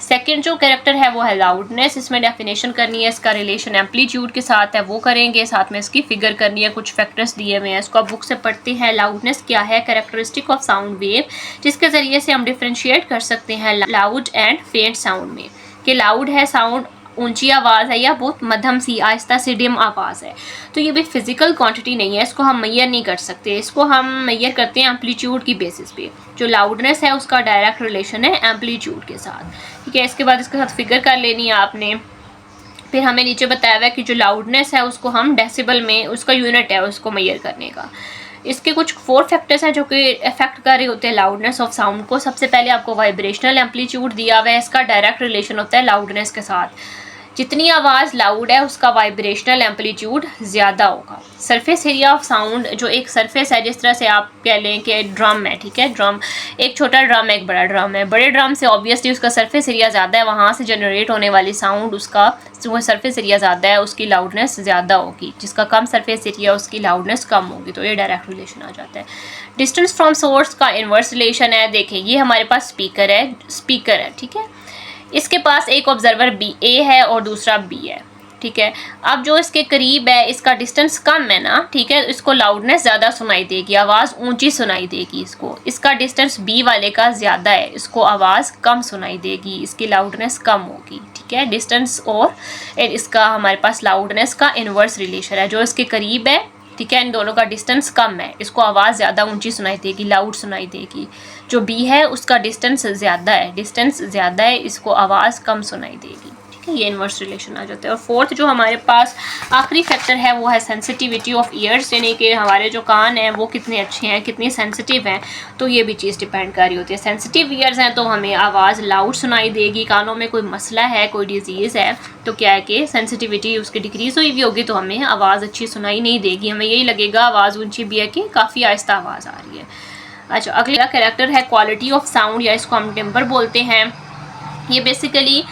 सेकंड जो कैरेक्टर है वो है लाउडनेस। इसमें डेफिनेशन करनी है, इसका रिलेशन एम्पलीट्यूड के साथ है वो करेंगे, साथ में इसकी फिगर करनी है, कुछ फैक्टर्स दिए हुए हैं इसको आप बुक से पढ़ते हैं। लाउडनेस क्या है? कैरेक्टरिस्टिक ऑफ साउंड वेव, जिसके ज़रिए से हम डिफ्रेंशिएट कर सकते हैं लाउड एंड फेंट साउंड में, कि लाउड है साउंड ऊंची आवाज़ है या बहुत मध्यम सी आहिस्ता सी डिम आवाज़ है। तो ये भी फिजिकल क्वांटिटी नहीं है, इसको हम मैयर नहीं कर सकते, इसको हम मैयर करते हैं एम्पलीट्यूड की बेसिस पे। जो लाउडनेस है उसका डायरेक्ट रिलेशन है एम्पलीट्यूड के साथ, ठीक है। इसके बाद इसके साथ फिगर कर लेनी है आपने। फिर हमें नीचे बताया हुआ है कि जो लाउडनेस है उसको हम डेसिबल में, उसका यूनिट है उसको मैयर करने का। इसके कुछ 4 फैक्टर्स हैं जो कि अफेक्ट कर रहे होते हैं लाउडनेस ऑफ साउंड को। सबसे पहले आपको वाइब्रेशनल एम्पलीट्यूड दिया हुआ है, इसका डायरेक्ट रिलेशन होता है लाउडनेस के साथ। जितनी आवाज़ लाउड है उसका वाइब्रेशनल एम्पलीट्यूड ज़्यादा होगा। सरफेस एरिया ऑफ साउंड, जो एक सरफेस है, जिस तरह से आप कह लें कि ड्रम है, ठीक है, ड्रम एक छोटा ड्रम है एक बड़ा ड्रम है। बड़े ड्रम से ऑब्वियसली उसका सरफेस एरिया ज़्यादा है, वहाँ से जनरेट होने वाली साउंड उसका वो सरफेस एरिया ज़्यादा है, उसकी लाउडनेस ज़्यादा होगी। जिसका कम सरफेस एरिया उसकी लाउडनेस कम होगी। तो ये डायरेक्ट रिलेशन आ जाता है। डिस्टेंस फ्रॉम सोर्स का इन्वर्स रिलेशन है। देखें ये हमारे पास स्पीकर है, ठीक है। इसके पास एक ऑब्जर्वर बी ए है और दूसरा बी है, ठीक है। अब जो इसके करीब है इसका डिस्टेंस कम है ना, ठीक है, इसको लाउडनेस ज़्यादा सुनाई देगी, आवाज़ ऊंची सुनाई देगी इसको। इसका डिस्टेंस बी वाले का ज़्यादा है, इसको आवाज़ कम सुनाई देगी, इसकी लाउडनेस कम होगी, ठीक है। डिस्टेंस और इसका हमारे पास लाउडनेस का इन्वर्स रिलेशन है। जो इसके करीब है, ठीक है, इन दोनों का डिस्टेंस कम है, इसको आवाज़ ज़्यादा ऊंची सुनाई देगी, लाउड सुनाई देगी। जो बी है उसका डिस्टेंस ज़्यादा है, इसको आवाज़ कम सुनाई देगी, ठीक है। ये इन्वर्स रिलेशन आ जाता है। और फोर्थ जो हमारे पास आखिरी फैक्टर है वो है सेंसिटिविटी ऑफ ईयर्स, यानी कि हमारे जो कान हैं वो कितने अच्छे हैं, कितनी सेंसिटिव हैं। तो ये भी चीज़ डिपेंड कर रही होती है। सेंसिटिव ईयर्स हैं तो हमें आवाज़ लाउड सुनाई देगी। कानों में कोई मसला है, कोई डिजीज़ है, तो क्या है कि सेंसिटिविटी उसकी डिक्रीज़ हुई भी होगी तो हमें आवाज़ अच्छी सुनाई नहीं देगी, हमें यही लगेगा आवाज़ ऊंची भी है कि काफ़ी आहिस्ता आवाज़ आ रही है। अच्छा, अगला कैरेक्टर है क्वालिटी ऑफ साउंड, या इसको हम टिम्बर बोलते हैं। ये बेसिकली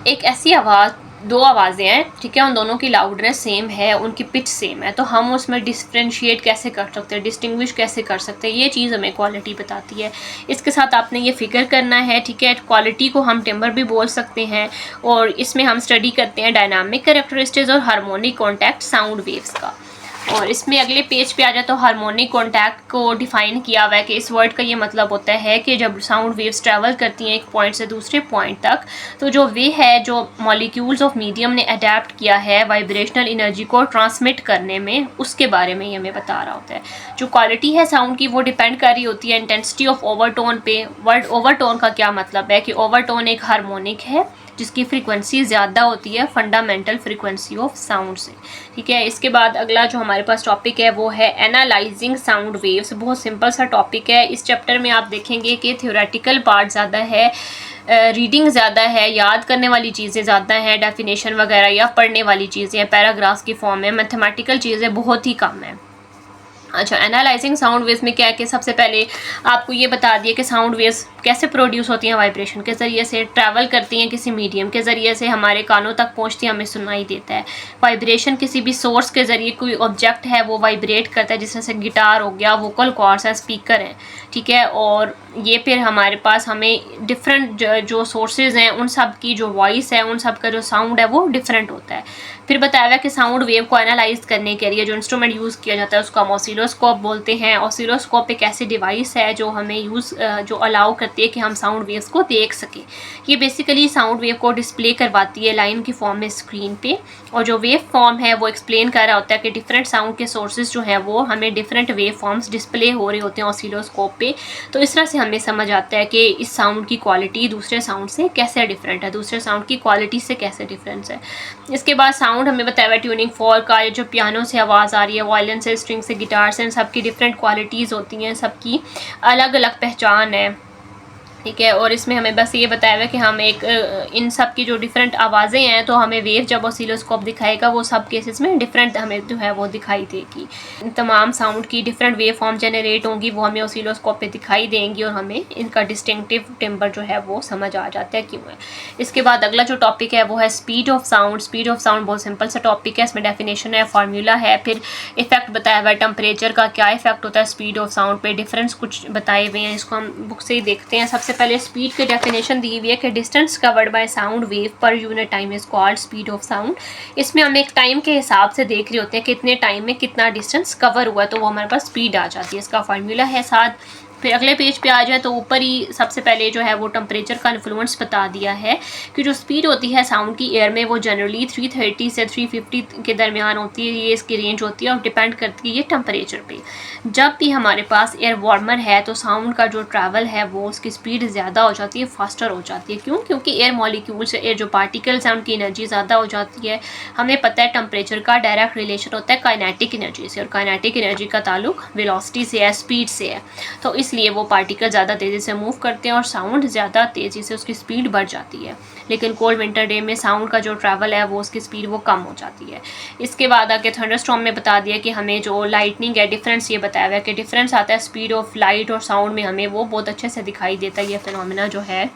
एक ऐसी आवाज़, दो आवाज़ें हैं, ठीक है, उन दोनों की लाउडनेस सेम है, उनकी पिच सेम है, तो हम उसमें डिफ्रेंशिएट कैसे कर सकते हैं, डिस्टिंग्विश कैसे कर सकते हैं, ये चीज़ हमें क्वालिटी बताती है। इसके साथ आपने ये फिगर करना है, ठीक है। क्वालिटी को हम टिम्बर भी बोल सकते हैं, और इसमें हम स्टडी करते हैं डायनामिक कैरेक्टरिस्टिक्स और हार्मोनिक कॉन्टैक्ट साउंड वेव्स का। और इसमें अगले पेज पे आ जाए तो हार्मोनिक कॉन्टैक्ट को डिफ़ाइन किया हुआ है कि इस वर्ड का ये मतलब होता है कि जब साउंड वेव्स ट्रैवल करती हैं एक पॉइंट से दूसरे पॉइंट तक, तो जो वे है, जो मॉलिक्यूल्स ऑफ मीडियम ने अडेप्ट किया है वाइब्रेशनल एनर्जी को ट्रांसमिट करने में, उसके बारे में ये हमें बता रहा होता है। जो क्वालिटी है साउंड की वो डिपेंड कर रही होती है इंटेंसिटी ऑफ ओवरटोन पे। वर्ड ओवरटोन का क्या मतलब है कि ओवरटोन एक हार्मोनिक है जिसकी फ्रीक्वेंसी ज़्यादा होती है फंडामेंटल फ्रीक्वेंसी ऑफ साउंड से, ठीक है। इसके बाद अगला जो हमारे पास टॉपिक है वो है एनालाइजिंग साउंड वेव्स। बहुत सिंपल सा टॉपिक है। इस चैप्टर में आप देखेंगे कि थ्योरेटिकल पार्ट ज़्यादा है, रीडिंग ज़्यादा है, याद करने वाली चीज़ें ज़्यादा हैं, डेफिनेशन वगैरह या पढ़ने वाली चीज़ें पैराग्राफ्स की फॉर्म में, मैथमेटिकल चीज़ें बहुत ही कम है। अच्छा, एनालाइजिंग साउंड वेव्स में क्या है कि सबसे पहले आपको ये बता दिया कि साउंड वेव्स कैसे प्रोड्यूस होती हैं, वाइब्रेशन के ज़रिए से ट्रैवल करती हैं, किसी मीडियम के ज़रिए से हमारे कानों तक पहुंचती हैं, हमें सुनाई देता है। वाइब्रेशन किसी भी सोर्स के ज़रिए, कोई ऑब्जेक्ट है वो वाइब्रेट करता है, जिसमें से गिटार हो गया, वोकल कॉर्ड्स हैं, स्पीकर हैं, ठीक है। और ये फिर हमारे पास हमें डिफरेंट जो सोर्सेज हैं उन सब की जो वॉइस है, उन सब का जो साउंड है वो डिफरेंट होता है। फिर बताया हुआ कि साउंड वेव को एनालाइज करने के लिए जो इंस्ट्रूमेंट यूज़ किया जाता है उसको हम ऑसिलोस्कोप बोलते हैं। ऑसिलोस्कोप एक ऐसी डिवाइस है जो हमें जो अलाउ करती है कि हम साउंड वेव्स को देख सकें। ये बेसिकली साउंड वेव को डिस्प्ले करवाती है लाइन की फॉर्म में स्क्रीन पे, और जो वेव फॉर्म है वो एक्सप्लेन कर रहा होता है कि डिफरेंट साउंड के सोर्सेज जो हैं वो हमें डिफरेंट वेव फॉर्म्स डिस्प्ले हो रहे होते हैं ऑसिलोस्कोप पे। तो इस तरह से हमें समझ आता है कि इस साउंड की क्वालिटी दूसरे साउंड से कैसे डिफरेंट है, दूसरे साउंड की क्वालिटी से कैसे डिफरेंस है। इसके बाद साउंड हमें बताया हुआ ट्यूनिंग फॉर्क का, जो पियानो से आवाज़ आ रही है, वायलिन से, स्ट्रिंग से, गिटार से, सबकी डिफरेंट क्वालिटीज़ होती हैं, सबकी अलग अलग पहचान है, ठीक है। और इसमें हमें बस ये बताया हुआ है कि हम एक इन सब की जो डिफरेंट आवाज़ें हैं, तो हमें वेव जब ऑसिलोस्कोप दिखाएगा वो सब केसेस में डिफरेंट हमें जो है वो दिखाई देगी। तमाम साउंड की डिफरेंट वेव फॉर्म जनरेट होंगी, वो हमें ऑसिलोस्कोप पे दिखाई देंगी और हमें इनका डिस्टिंक्टिव टिम्बर जो है वो समझ आ जाता है क्यों है। इसके बाद अगला जो टॉपिक है वो है speed of sound. Speed of sound बहुत सिंपल सा टॉपिक है, इसमें डेफिनेशन है, फार्मूला है, फिर इफेक्ट बताया हुआ है, टेम्परेचर का क्या इफेक्ट होता है स्पीड ऑफ साउंड पे, डिफरेंस कुछ बताए हुए हैं, इसको हम बुक से ही देखते हैं। सबसे पहले स्पीड की डेफिनेशन दी हुई है कि distance covered by sound wave per unit time is called speed of sound. इसमें हम एक टाइम के हिसाब से देख रहे होते हैं कि कितने टाइम में कितना डिस्टेंस कवर हुआ है, तो वो हमारे पास स्पीड आ जाती है। इसका फार्मूला है साथ। फिर अगले पेज पे आ जाए तो ऊपर ही सबसे पहले जो है वो टेम्परेचर का इन्फ्लुएंस बता दिया है कि जो स्पीड होती है साउंड की एयर में वो जनरली 330 से 350 के दरमियान होती है, ये इसकी रेंज होती है और डिपेंड करती है ये टेम्परेचर पे। जब भी हमारे पास एयर वार्मर है तो साउंड का जो ट्रैवल है वो उसकी स्पीड ज़्यादा हो जाती है, फास्टर हो जाती है। क्यों? क्योंकि एयर मॉलिक्यूल से एयर जो पार्टिकल्स हैं उनकी एनर्जी ज़्यादा हो जाती है। हमें पता है टेम्परेचर का डायरेक्ट रिलेशन होता है काइनेटिक एनर्जी से, और काइनेटिक एनर्जी का ताल्लुक वेलोसिटी से है, स्पीड से है। तो इसलिए वो पार्टिकल ज़्यादा तेज़ी से मूव करते हैं और साउंड ज़्यादा तेज़ी से उसकी स्पीड बढ़ जाती है। लेकिन कोल्ड विंटर डे में साउंड का जो ट्रैवल है वो उसकी स्पीड वो कम हो जाती है। इसके बाद आगे थंडरस्टॉर्म में बता दिया कि हमें जो लाइटनिंग है डिफरेंस ये बताया हुआ है कि डिफरेंस आता है स्पीड ऑफ लाइट और साउंड में, हमें वो बहुत अच्छे से दिखाई देता है। ये फिनोमेना जो है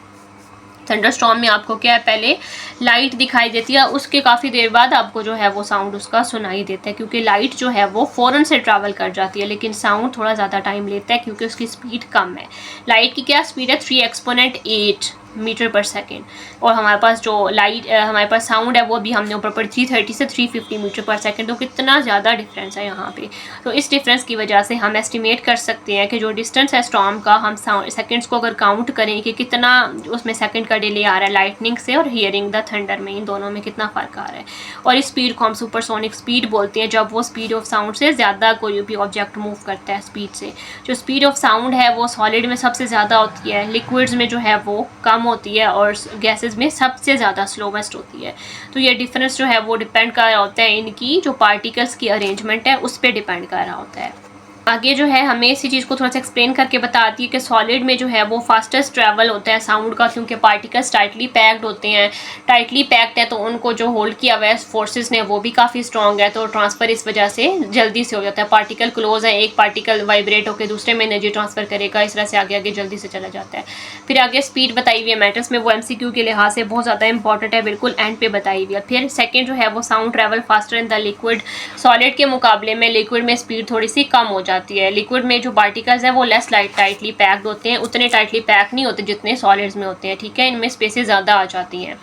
थंडरस्टॉर्म में आपको क्या है, पहले लाइट दिखाई देती है, उसके काफ़ी देर बाद आपको जो है वो साउंड उसका सुनाई देता है, क्योंकि लाइट जो है वो फ़ौरन से ट्रैवल कर जाती है, लेकिन साउंड थोड़ा ज़्यादा टाइम लेता है क्योंकि उसकी स्पीड कम है। लाइट की क्या स्पीड है 3 एक्सपोनेंट 8 मीटर पर सेकेंड, और हमारे पास जो हमारे पास साउंड है वो भी हमने ऊपर पर 330 से 350 मीटर पर सेकेंड, तो कितना ज़्यादा डिफरेंस है यहाँ पे। तो इस डिफरेंस की वजह से हम एस्टिमेट कर सकते हैं कि जो डिस्टेंस है स्टॉर्म का, हम सेकेंड्स को अगर काउंट करें कि कितना उसमें सेकेंड का डिले आ रहा है लाइटनिंग से और हियरिंग द थंडर में, इन दोनों में कितना फ़र्क आ रहा है। और इस स्पीड को हम सुपरसोनिक स्पीड बोलते हैं, जब वो स्पीड ऑफ साउंड से ज़्यादा कोई भी ऑब्जेक्ट मूव करता है स्पीड से। जो स्पीड ऑफ साउंड है वो सॉलिड में सबसे ज़्यादा होती है, लिक्विड्स में जो है वो कम होती है और गैसेस में सबसे ज़्यादा स्लोवेस्ट होती है। तो ये डिफरेंस जो है वो डिपेंड कर रहा होता है इनकी जो पार्टिकल्स की अरेंजमेंट है उस पर डिपेंड कर रहा होता है। आगे जो है हमें इसी चीज़ को थोड़ा सा एक्सप्लेन करके बताती है कि सॉलिड में जो है वो फास्टेस्ट ट्रैवल होता है साउंड का, क्योंकि पार्टिकल्स टाइटली पैक्ड होते हैं। टाइटली पैक्ड है तो उनको जो होल्ड किया हुआ है फोर्सेस ने वो भी काफ़ी स्ट्रॉन्ग है, तो ट्रांसफ़र इस वजह से जल्दी से हो जाता है। पार्टिकल क्लोज है, एक पार्टिकल वाइब्रेट होकर दूसरे में एनर्जी ट्रांसफ़र करेगा, इस तरह से आगे आगे जल्दी से चला जाता है। फिर आगे स्पीड बताई हुई है मैटर्स में, वो MCQ के लिहाज से बहुत ज़्यादा इंपॉर्टेंट है, बिल्कुल एंड पे बताई हुई है। फिर सेकेंड जो है वो sound travel faster in the liquid. Solid के मुकाबले में लिक्विड में स्पीड थोड़ी सी कम हो जाती है। लिक्विड में जो पार्टिकल्स हैं वो लेस टाइटली पैक्ड होते हैं, उतने टाइटली पैक नहीं होते जितने सॉलिड्स में होते हैं, ठीक है, इनमें स्पेसेस ज़्यादा आ जाती हैं।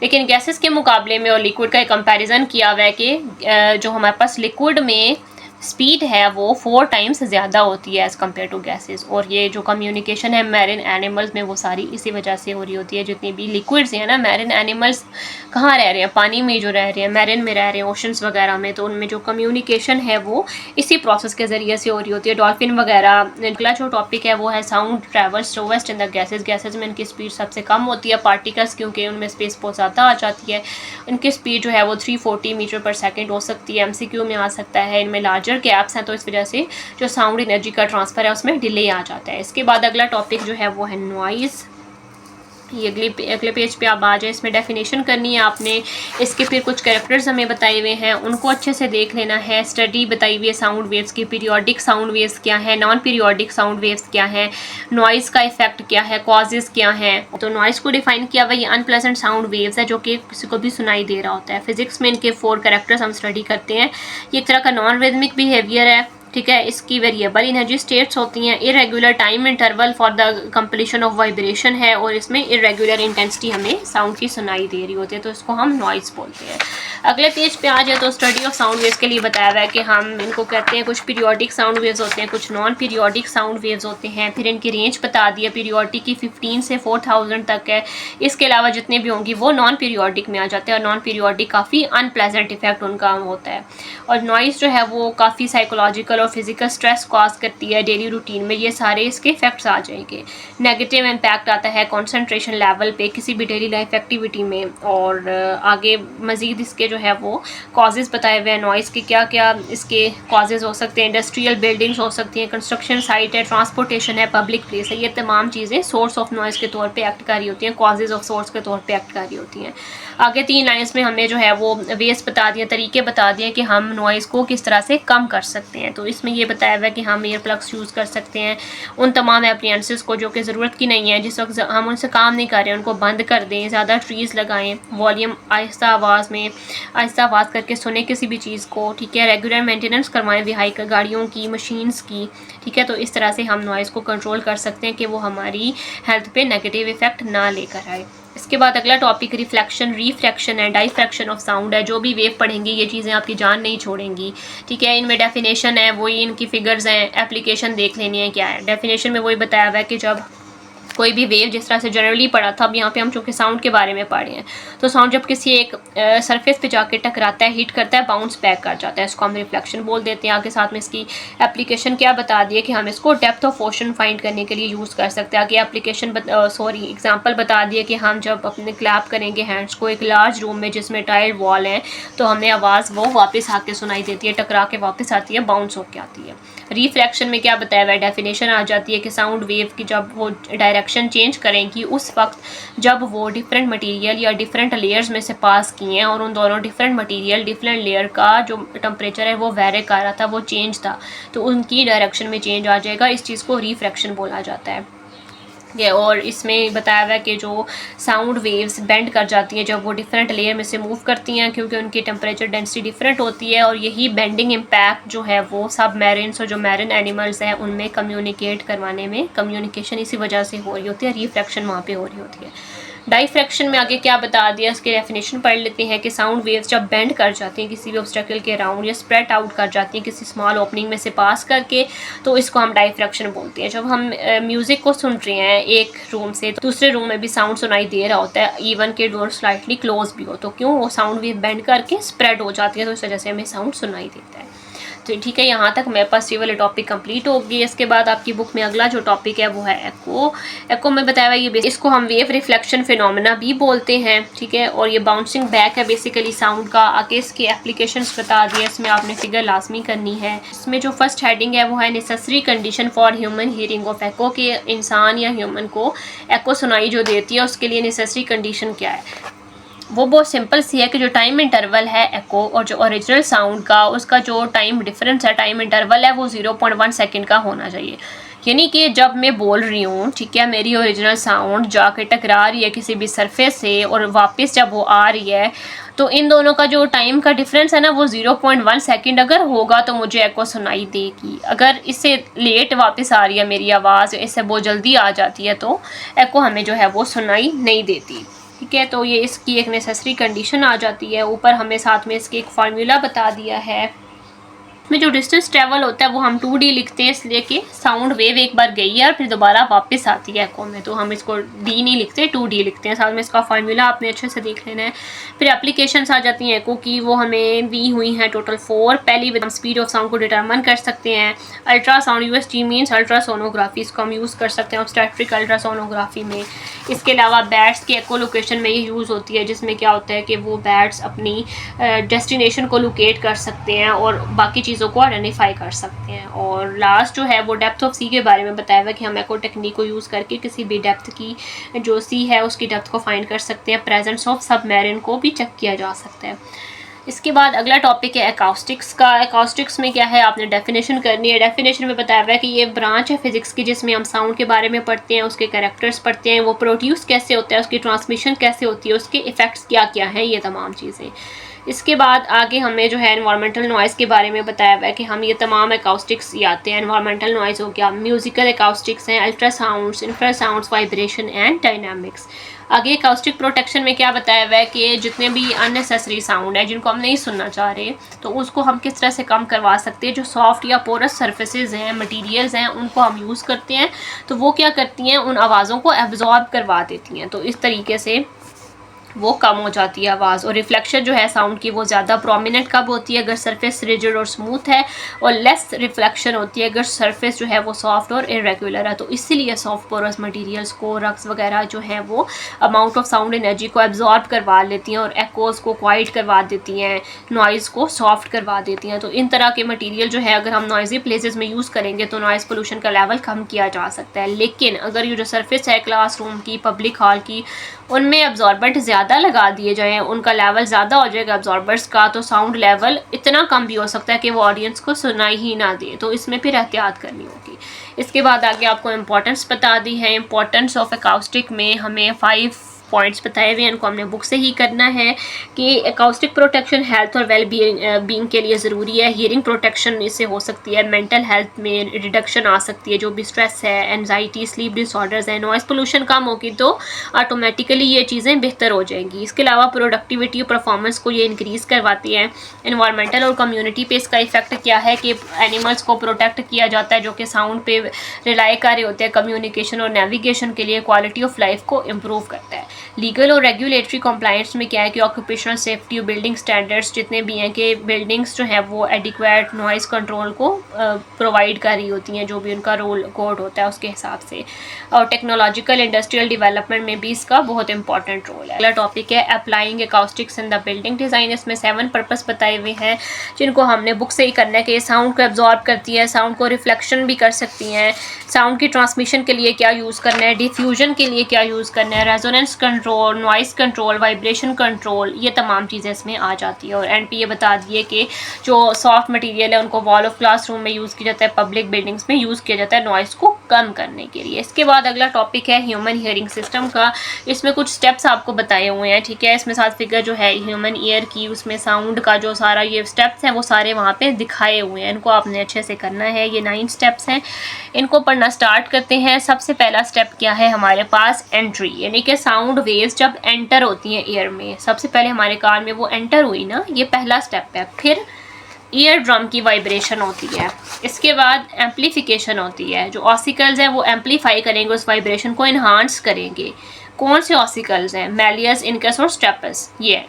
लेकिन गैसेस के मुकाबले में और लिक्विड का एक कंपैरिजन किया हुआ है कि जो हमारे पास लिक्विड में स्पीड है वो 4 टाइम्स ज़्यादा होती है एज़ कम्पेयर टू गैसेस। और ये जो कम्युनिकेशन है मैरिन एनिमल्स में वो सारी इसी वजह से हो रही होती है। जितनी भी लिक्विड्स हैं ना, मैरिन एनिमल्स कहाँ रह रहे हैं, पानी में जो रह रहे हैं, मैरिन में रह रहे हैं, ओशंस वगैरह में, तो उनमें जो कम्युनिकेशन है वो इसी प्रोसेस के ज़रिए से हो रही होती है। डॉल्फिन वगैरह। अगला जो टॉपिक है वो है sound travel slowest in the gases. Gases में इनकी स्पीड सबसे कम होती है, पार्टिकल्स क्योंकि उनमें स्पेस बहुत ज़्यादा आ जाती है, इनकी स्पीड जो है वो 340 मीटर पर सेकेंड हो सकती है। MCQ में आ सकता है। इनमें लार्जर गैप्स हैं तो इस वजह से जो साउंड एनर्जी का ट्रांसफ़र है उसमें डिले आ जाता है। इसके बाद अगला टॉपिक जो है वो है नॉइज़। ये अगले पेज पे आप आ जाए, इसमें डेफिनेशन करनी है आपने। इसके फिर कुछ कैरेक्टर्स हमें बताए हुए हैं, उनको अच्छे से देख लेना है। स्टडी बताई हुई है साउंड वेव्स की, पीरियोडिक साउंड वेव्स क्या है, नॉन पीरियोडिक साउंड वेव्स क्या है, नॉइज़ का इफेक्ट क्या है, कॉजेज़ क्या है। तो नॉइज़ को डिफाइन किया हुआ ये अनप्लेजेंट साउंड वेव्स है जो कि किसी को भी सुनाई दे रहा होता है। फिजिक्स में इनके 4 कैरेक्टर्स हम स्टडी करते हैं। ये एक तरह का नॉन रिदमिक बिहेवियर है, ठीक है। इसकी वेरिएबल एनर्जी स्टेट्स होती हैं। Irregular time interval for the completion of vibration है, और इसमें इरेगुलर इंटेंसिटी हमें साउंड की सुनाई दे रही होती है, तो इसको हम नॉइज़ बोलते हैं। अगले पेज पे आ जाए तो स्टडी ऑफ साउंड वेव्स के लिए बताया हुआ है कि हम इनको कहते हैं, कुछ पीरियोडिक साउंड वेव्स होते हैं, कुछ नॉन पीरियोडिक साउंड वेव्स होते हैं। फिर इनकी रेंज बता दी है, पीरियोडिक की 15 से 4000 तक है। इसके अलावा जितने भी होंगी वो नॉन पीरियोडिक में आ जाते हैं, और नॉन पीरियोडिक काफ़ी अनप्लेजेंट इफेक्ट उनका होता है। और नॉइज़ जो है वो काफ़ी साइकोलॉजिकल और फिजिकल स्ट्रेस कॉज करती है डेली रूटीन में, ये सारे इसके इफेक्ट्स आ जाएंगे। नेगेटिव इम्पैक्ट आता है कंसंट्रेशन लेवल पे किसी भी डेली लाइफ एक्टिविटी में। और आगे मज़ीद इसके जो है वो कॉजेज़ बताए हुए हैं नॉइज़ के, क्या क्या इसके कॉजेज़ हो सकते हैं। इंडस्ट्रियल बिल्डिंग्स हो सकती हैं, कंस्ट्रक्शन साइट है, ट्रांसपोर्टेशन है, पब्लिक प्लेस है, ये तमाम चीज़ें सोर्स ऑफ नॉइज़ के तौर पे एक्ट कर रही होती हैं, कॉजेज़ ऑफ सोर्स के तौर पे एक्ट कर रही होती हैं। आगे 3 लाइन्स में हमें जो है वो वेज बता दिए, तरीके बता दिए कि हम नॉइज़ को किस तरह से कम कर सकते हैं। तो इसमें ये बताया हुआ है कि हम ईयर प्लग्स यूज़ कर सकते हैं, उन तमाम एप्लियंसेस को जो कि ज़रूरत की नहीं है, जिस वक्त हम उनसे काम नहीं कर रहे हैं उनको बंद कर दें, ज़्यादा ट्रीज़ लगाएं, वॉल्यूम आहिस्ता आवाज़ करके सुने किसी भी चीज़ को, ठीक है। रेगुलर मेंटेनेंस करवाएं व्हीकल गाड़ियों की, मशीन्स की, ठीक है। तो इस तरह से हम नॉइज़ को कंट्रोल कर सकते हैं कि वो हमारी हेल्थ पे नेगेटिव इफेक्ट ना लेकर आए। इसके बाद अगला topic refraction and diffraction of sound है। जो भी वेव पढ़ेंगे ये चीज़ें आपकी जान नहीं छोड़ेंगी, ठीक है। इनमें डेफिनेशन है, वही इनकी फिगर्स हैं, एप्लीकेशन देख लेनी है क्या है। डेफिनेशन में वही बताया हुआ है कि जब कोई भी वेव, जिस तरह से जनरली पढ़ा था, अब यहाँ पे हम चूँकि साउंड के बारे में पढ़े हैं, तो साउंड जब किसी एक सरफेस पे जाके टकराता है, हिट करता है, बाउंस बैक कर जाता है, इसको हम रिफ्लेक्शन बोल देते हैं। आगे साथ में इसकी एप्लीकेशन क्या बता दिए कि हम इसको डेप्थ ऑफ ओशन फाइंड करने के लिए यूज़ कर सकते हैं। आगे एग्जाम्पल बता दिए कि हम जब अपने क्लैप करेंगे हैंड्स को एक लार्ज रूम में जिसमें टाइल्ड वॉल है, तो हमें आवाज़ वो वापस आके सुनाई देती है, टकरा के वापस आती है, बाउंस होके आती है। रिफ्लेक्शन में क्या बताया हुआ है, डेफिनेशन आ जाती है कि साउंड वेव की जब वो डायरेक्शन चेंज करेंगी उस वक्त जब वो डिफरेंट मटेरियल या डिफरेंट लेयर्स में से पास किए हैं और उन दोनों डिफरेंट मटेरियल डिफरेंट लेयर का जो टेम्परेचर है वो वेरी कर रहा था, वो चेंज था, तो उनकी डायरेक्शन में चेंज आ जाएगा। इस चीज़ को रिफ्रैक्शन बोला जाता है। और इसमें बताया हुआ है कि जो साउंड वेव्स बेंड कर जाती हैं जब वो डिफरेंट लेयर में से मूव करती हैं, क्योंकि उनकी टेम्परेचर डेंसिटी डिफरेंट होती है, और यही बेंडिंग इम्पैक्ट जो है वो सब मैरिन्स और जो मैरिन एनिमल्स हैं उनमें कम्युनिकेट करवाने में, कम्युनिकेशन इसी वजह से हो रही होती है, रिफ्रैक्शन वहाँ पे हो रही होती है। डाइफ्रैक्शन में आगे क्या बता दिया, इसके डेफिनेशन पढ़ लेते हैं कि साउंड वेव्स जब बेंड कर जाती हैं किसी भी ऑब्स्टेकल के अराउंड या स्प्रेड आउट कर जाती हैं किसी स्मॉल ओपनिंग में से पास करके, तो इसको हम डाइफ्रैक्शन बोलते हैं। जब हम म्यूज़िक को सुन रहे हैं एक रूम से तो दूसरे रूम में भी साउंड सुनाई दे रहा होता है, इवन के डोर स्लाइटली क्लोज भी हो, तो क्यों, वो साउंड वेव बेंड करके स्प्रेड हो जाती है, तो इस वजह से हमें साउंड सुनाई देता है। तो ठीक है, यहाँ तक मेरे पास ये वाले टॉपिक कंप्लीट हो गई। इसके बाद आपकी बुक में अगला जो टॉपिक है वो है एको में बताया हुआ ये, इसको हम वेव रिफ्लेक्शन फिनोमेना भी बोलते हैं, ठीक है। और ये बाउंसिंग बैक है बेसिकली साउंड का। आगे इसके एप्लीकेशंस बता दिए, इसमें आपने फिगर लाजमी करनी है। इसमें जो फर्स्ट हेडिंग है वो है necessary condition for human hearing of echo, के इंसान या ह्यूमन को एको सुनाई जो देती है उसके लिए नेसेसरी कंडीशन क्या है। वो बहुत सिंपल सी है कि जो टाइम इंटरवल है एको और जो ओरिजिनल साउंड का उसका जो टाइम डिफरेंस है, टाइम इंटरवल है, वो 0.1 सेकंड का होना चाहिए। यानी कि जब मैं बोल रही हूँ, ठीक है, मेरी ओरिजिनल साउंड जाके टकरा रही है किसी भी सरफेस से और वापस जब वो आ रही है, तो इन दोनों का जो टाइम का डिफरेंस है ना वो 0.1 सेकंड अगर होगा तो मुझे एको सुनाई देगी। अगर इससे लेट वापस आ रही है मेरी आवाज़, इससे बहुत जल्दी आ जाती है, तो एको हमें जो है वो सुनाई नहीं देती, ठीक है। तो ये इसकी एक नेसेसरी कंडीशन आ जाती है। ऊपर हमें साथ में इसके एक फार्मूला बता दिया है। में जो डिस्टेंस ट्रेवल होता है वो हम 2D लिखते हैं, इसलिए कि साउंड वेव एक बार गई है और फिर दोबारा वापस आती है एको में, तो हम इसको D नहीं लिखते, 2D लिखते हैं। साथ में इसका फार्मूला आपने अच्छे से देख लेना है। फिर एप्लीकेशंस आ जाती हैं एको की, वो हमें दी हुई हैं टोटल 4। पहली हम स्पीड ऑफ साउंड को डिटरमिन कर सकते हैं। अल्ट्रासाउंड, USG मीन्स अल्ट्रासोनोग्राफी, इसको हम यूज़ कर सकते हैं ऑब्स्टेट्रिक अल्ट्रासोनोग्राफी में। इसके अलावा बैट्स की एको लोकेशन में ये यूज़ होती है, जिसमें क्या होता है कि वो बैट्स अपनी डेस्टिनेशन को लोकेट कर सकते हैं और बाकी चीज़ों को आइडेंटिफाई कर सकते हैं। और लास्ट जो है वो डेप्थ ऑफ सी के बारे में बताया हुआ है कि हम एको टेक्निक को यूज़ करके किसी भी डेप्थ की जो सी है उसकी डेप्थ को फाइंड कर सकते हैं। प्रेजेंस ऑफ सबमरीन को भी चेक किया जा सकता है। इसके बाद अगला टॉपिक है अकाउस्टिक्स का। अकाउस्टिक्स में क्या है, आपने डेफिनेशन करनी है। डेफिनेशन में बताया हुआ है कि ये ब्रांच है फिजिक्स की जिसमें हम साउंड के बारे में पढ़ते हैं, उसके कैरेक्टर्स पढ़ते हैं, वो प्रोड्यूस कैसे होता है, उसकी ट्रांसमिशन कैसे होती है, उसके इफ़ेक्ट्स क्या क्या हैं, ये तमाम चीज़ें। इसके बाद आगे हमें जो है एनवायरमेंटल नॉइज़ के बारे में बताया हुआ है कि हम ये तमाम अकाउस्टिक्स ये आते हैं। एनवायरमेंटल नॉइज़ हो गया, म्यूज़िकल अकाउस्टिक्स हैं, अल्ट्रासाउंड्स, इंफ्रासाउंड्स, वाइब्रेशन एंड डायनामिक्स। आगे अकाउस्टिक प्रोटेक्शन में क्या बताया हुआ है कि जितने भी अननेसेसरी साउंड है जिनको हम नहीं सुनना चाह रहे, तो उसको हम किस तरह से कम करवा सकते हैं। जो सॉफ्ट या पोरस सर्फेसेज हैं, मटेरियल्स हैं, उनको हम यूज़ करते हैं तो वो क्या करती हैं, उन आवाज़ों को एब्जॉर्ब करवा देती हैं। तो इस तरीके से वो कम हो जाती है आवाज़। और रिफ्लेक्शन जो है साउंड की वो ज़्यादा प्रोमिनेंट कब होती है, अगर सरफेस रिजिड और स्मूथ है, और लेस रिफ्लेक्शन होती है अगर सरफेस जो है वो सॉफ्ट और इरेगुलर है। तो इसीलिए सॉफ्ट पोरस मटेरियल्स को, रक्स वगैरह जो है वो अमाउंट ऑफ साउंड एनर्जी को एब्जॉर्ब करवा लेती हैं और एकोज को क्वाइट करवा देती हैं, नॉइज़ को सॉफ्ट करवा देती हैं। तो इन तरह के मटीरियल जो है अगर हम नॉइज़ी प्लेसेस में यूज़ करेंगे तो नॉइज़ पोल्यूशन का लेवल कम किया जा सकता है। लेकिन अगर ये जो सरफेस है क्लासरूम की, पब्लिक हॉल की, उनमें अब्जॉर्बेंट ज़्यादा लगा दिए जाएँ, उनका लेवल ज़्यादा हो जाएगा अब्जॉर्बर्स का, तो साउंड लेवल इतना कम भी हो सकता है कि वो ऑडियंस को सुनाई ही ना दे। तो इसमें फिर एहतियात करनी होगी। इसके बाद आगे आपको इम्पोर्टेंस बता दी है। इम्पोर्टेंस ऑफ अकाउस्टिक में हमें 5 पॉइंट्स बताए हुए हैं, इनको हमने बुक से ही करना है कि अकाउस्टिक प्रोटेक्शन हेल्थ और वेल बीइंग के लिए ज़रूरी है। हियरिंग प्रोटेक्शन इससे हो सकती है, मेंटल हेल्थ में रिडक्शन आ सकती है, जो भी स्ट्रेस है, एनजाइटी, स्लीप डिसऑर्डर्स है। नॉइज़ पोल्यूशन कम होगी तो ऑटोमेटिकली ये चीज़ें बेहतर हो जाएंगी। इसके अलावा प्रोडक्टिविटी और परफॉर्मेंस को ये इंक्रीज़ करवाती है। इन्वायरमेंटल और कम्युनिटी पे इसका इफेक्ट क्या है कि एनिमल्स को प्रोटेक्ट किया जाता है जो कि साउंड पे रिलाई कर रहे होते हैं कम्युनिकेशन और नेविगेशन के लिए। क्वालिटी ऑफ लाइफ को इम्प्रूव करता है। लीगल और रेगुलेटरी कंप्लायंस में क्या है कि ऑक्यूपेशनल सेफ्टी और बिल्डिंग स्टैंडर्ड्स जितने भी हैं कि बिल्डिंग्स जो है वो एडिक्वेट नॉइज़ कंट्रोल को प्रोवाइड कर रही होती हैं, जो भी उनका रोल कोड होता है उसके हिसाब से। और टेक्नोलॉजिकल इंडस्ट्रियल डेवलपमेंट में भी इसका बहुत इंपॉर्टेंट रोल है। अगला टॉपिक है applying acoustics in the building design. इसमें 7 पर्पस बताए हुए हैं जिनको हमने बुक से ही करना है कि साउंड को एब्जॉर्ब करती है, साउंड को रिफ्लेक्शन भी कर सकती हैं, साउंड की ट्रांसमिशन के लिए क्या यूज़ करना है, डिफ्यूजन के लिए क्या यूज़ करना है, resonance control, noise control, vibration control, ये तमाम चीज़ें इसमें आ जाती है। और एंड पे ये बता दिए कि जो सॉफ्ट मटेरियल है उनको वॉल ऑफ क्लासरूम में यूज़ किया जाता है, पब्लिक बिल्डिंग्स में यूज़ किया जाता है नॉइज़ को कम करने के लिए। इसके बाद अगला टॉपिक है ह्यूमन हियरिंग सिस्टम का। इसमें कुछ स्टेप्स आपको बताए हुए हैं, ठीक है। इसमें साथ फिगर जो है ह्यूमन ईयर की, उसमें साउंड का जो सारा ये स्टेप्स हैं वो सारे वहाँ पे दिखाए हुए हैं। इनको आपने अच्छे से करना है। ये 9 स्टेप्स हैं, इनको पढ़ना स्टार्ट करते हैं। सबसे पहला स्टेप क्या है हमारे पास, एंट्री, यानी कि साउंड वेव्स जब एंटर होती हैं ईयर में, सबसे पहले हमारे कान में वो एंटर हुई ना, ये पहला स्टेप है। फिर ईयर ड्रम की वाइब्रेशन होती है। इसके बाद एम्पलीफिकेशन होती है, जो ऑसिकल्स हैं वो एम्पलीफाई करेंगे, उस वाइब्रेशन को इन्हांस करेंगे। कौन से ऑसिकल्स हैं, मैलियस, इनकस और स्टेपस, ये।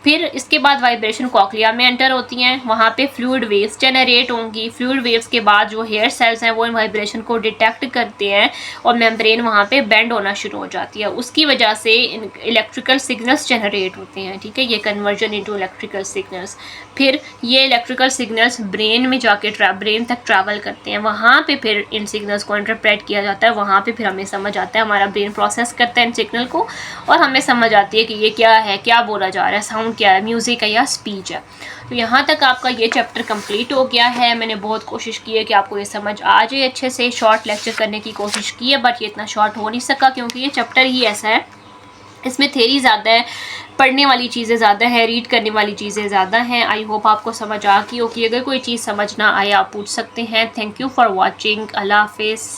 फिर इसके बाद वाइब्रेशन कॉक्लिया में एंटर होती हैं, वहाँ पे फ्लूइड वेव्स जनरेट होंगी। फ्लूइड वेव्स के बाद जो हेयर सेल्स हैं वो इन वाइब्रेशन को डिटेक्ट करते हैं और मेम्ब्रेन वहाँ पे बेंड होना शुरू हो जाती है। उसकी वजह से इलेक्ट्रिकल सिग्नल्स जनरेट होते हैं, ठीक है, ये कन्वर्जन इनटू इलेक्ट्रिकल सिग्नल्स। फिर ये इलेक्ट्रिकल सिग्नल्स ब्रेन में जाके ब्रेन तक ट्रैवल करते हैं, वहाँ पे फिर इन सिग्नल्स को इंटरप्रेट किया जाता है। वहाँ पे फिर हमें समझ आता है, हमारा ब्रेन प्रोसेस करता है इन सिग्नल को और हमें समझ आती है कि ये क्या है, क्या बोला जा रहा है, साउंड क्या है, म्यूज़िक है या स्पीच है। तो यहाँ तक आपका ये चैप्टर कंप्लीट हो गया है। मैंने बहुत कोशिश की है कि आपको ये समझ आ जाए अच्छे से। शॉर्ट लेक्चर करने की कोशिश की है बट ये इतना शॉर्ट हो नहीं सका क्योंकि ये चैप्टर ही ऐसा है, इसमें थ्योरी ज़्यादा है, पढ़ने वाली चीज़ें ज़्यादा है, रीड करने वाली चीज़ें ज़्यादा हैं। आई होप आपको समझ आ गई हो कि अगर कोई चीज़ समझ ना आए आप पूछ सकते हैं। Thank you for watching. अल्लाह हाफिज़।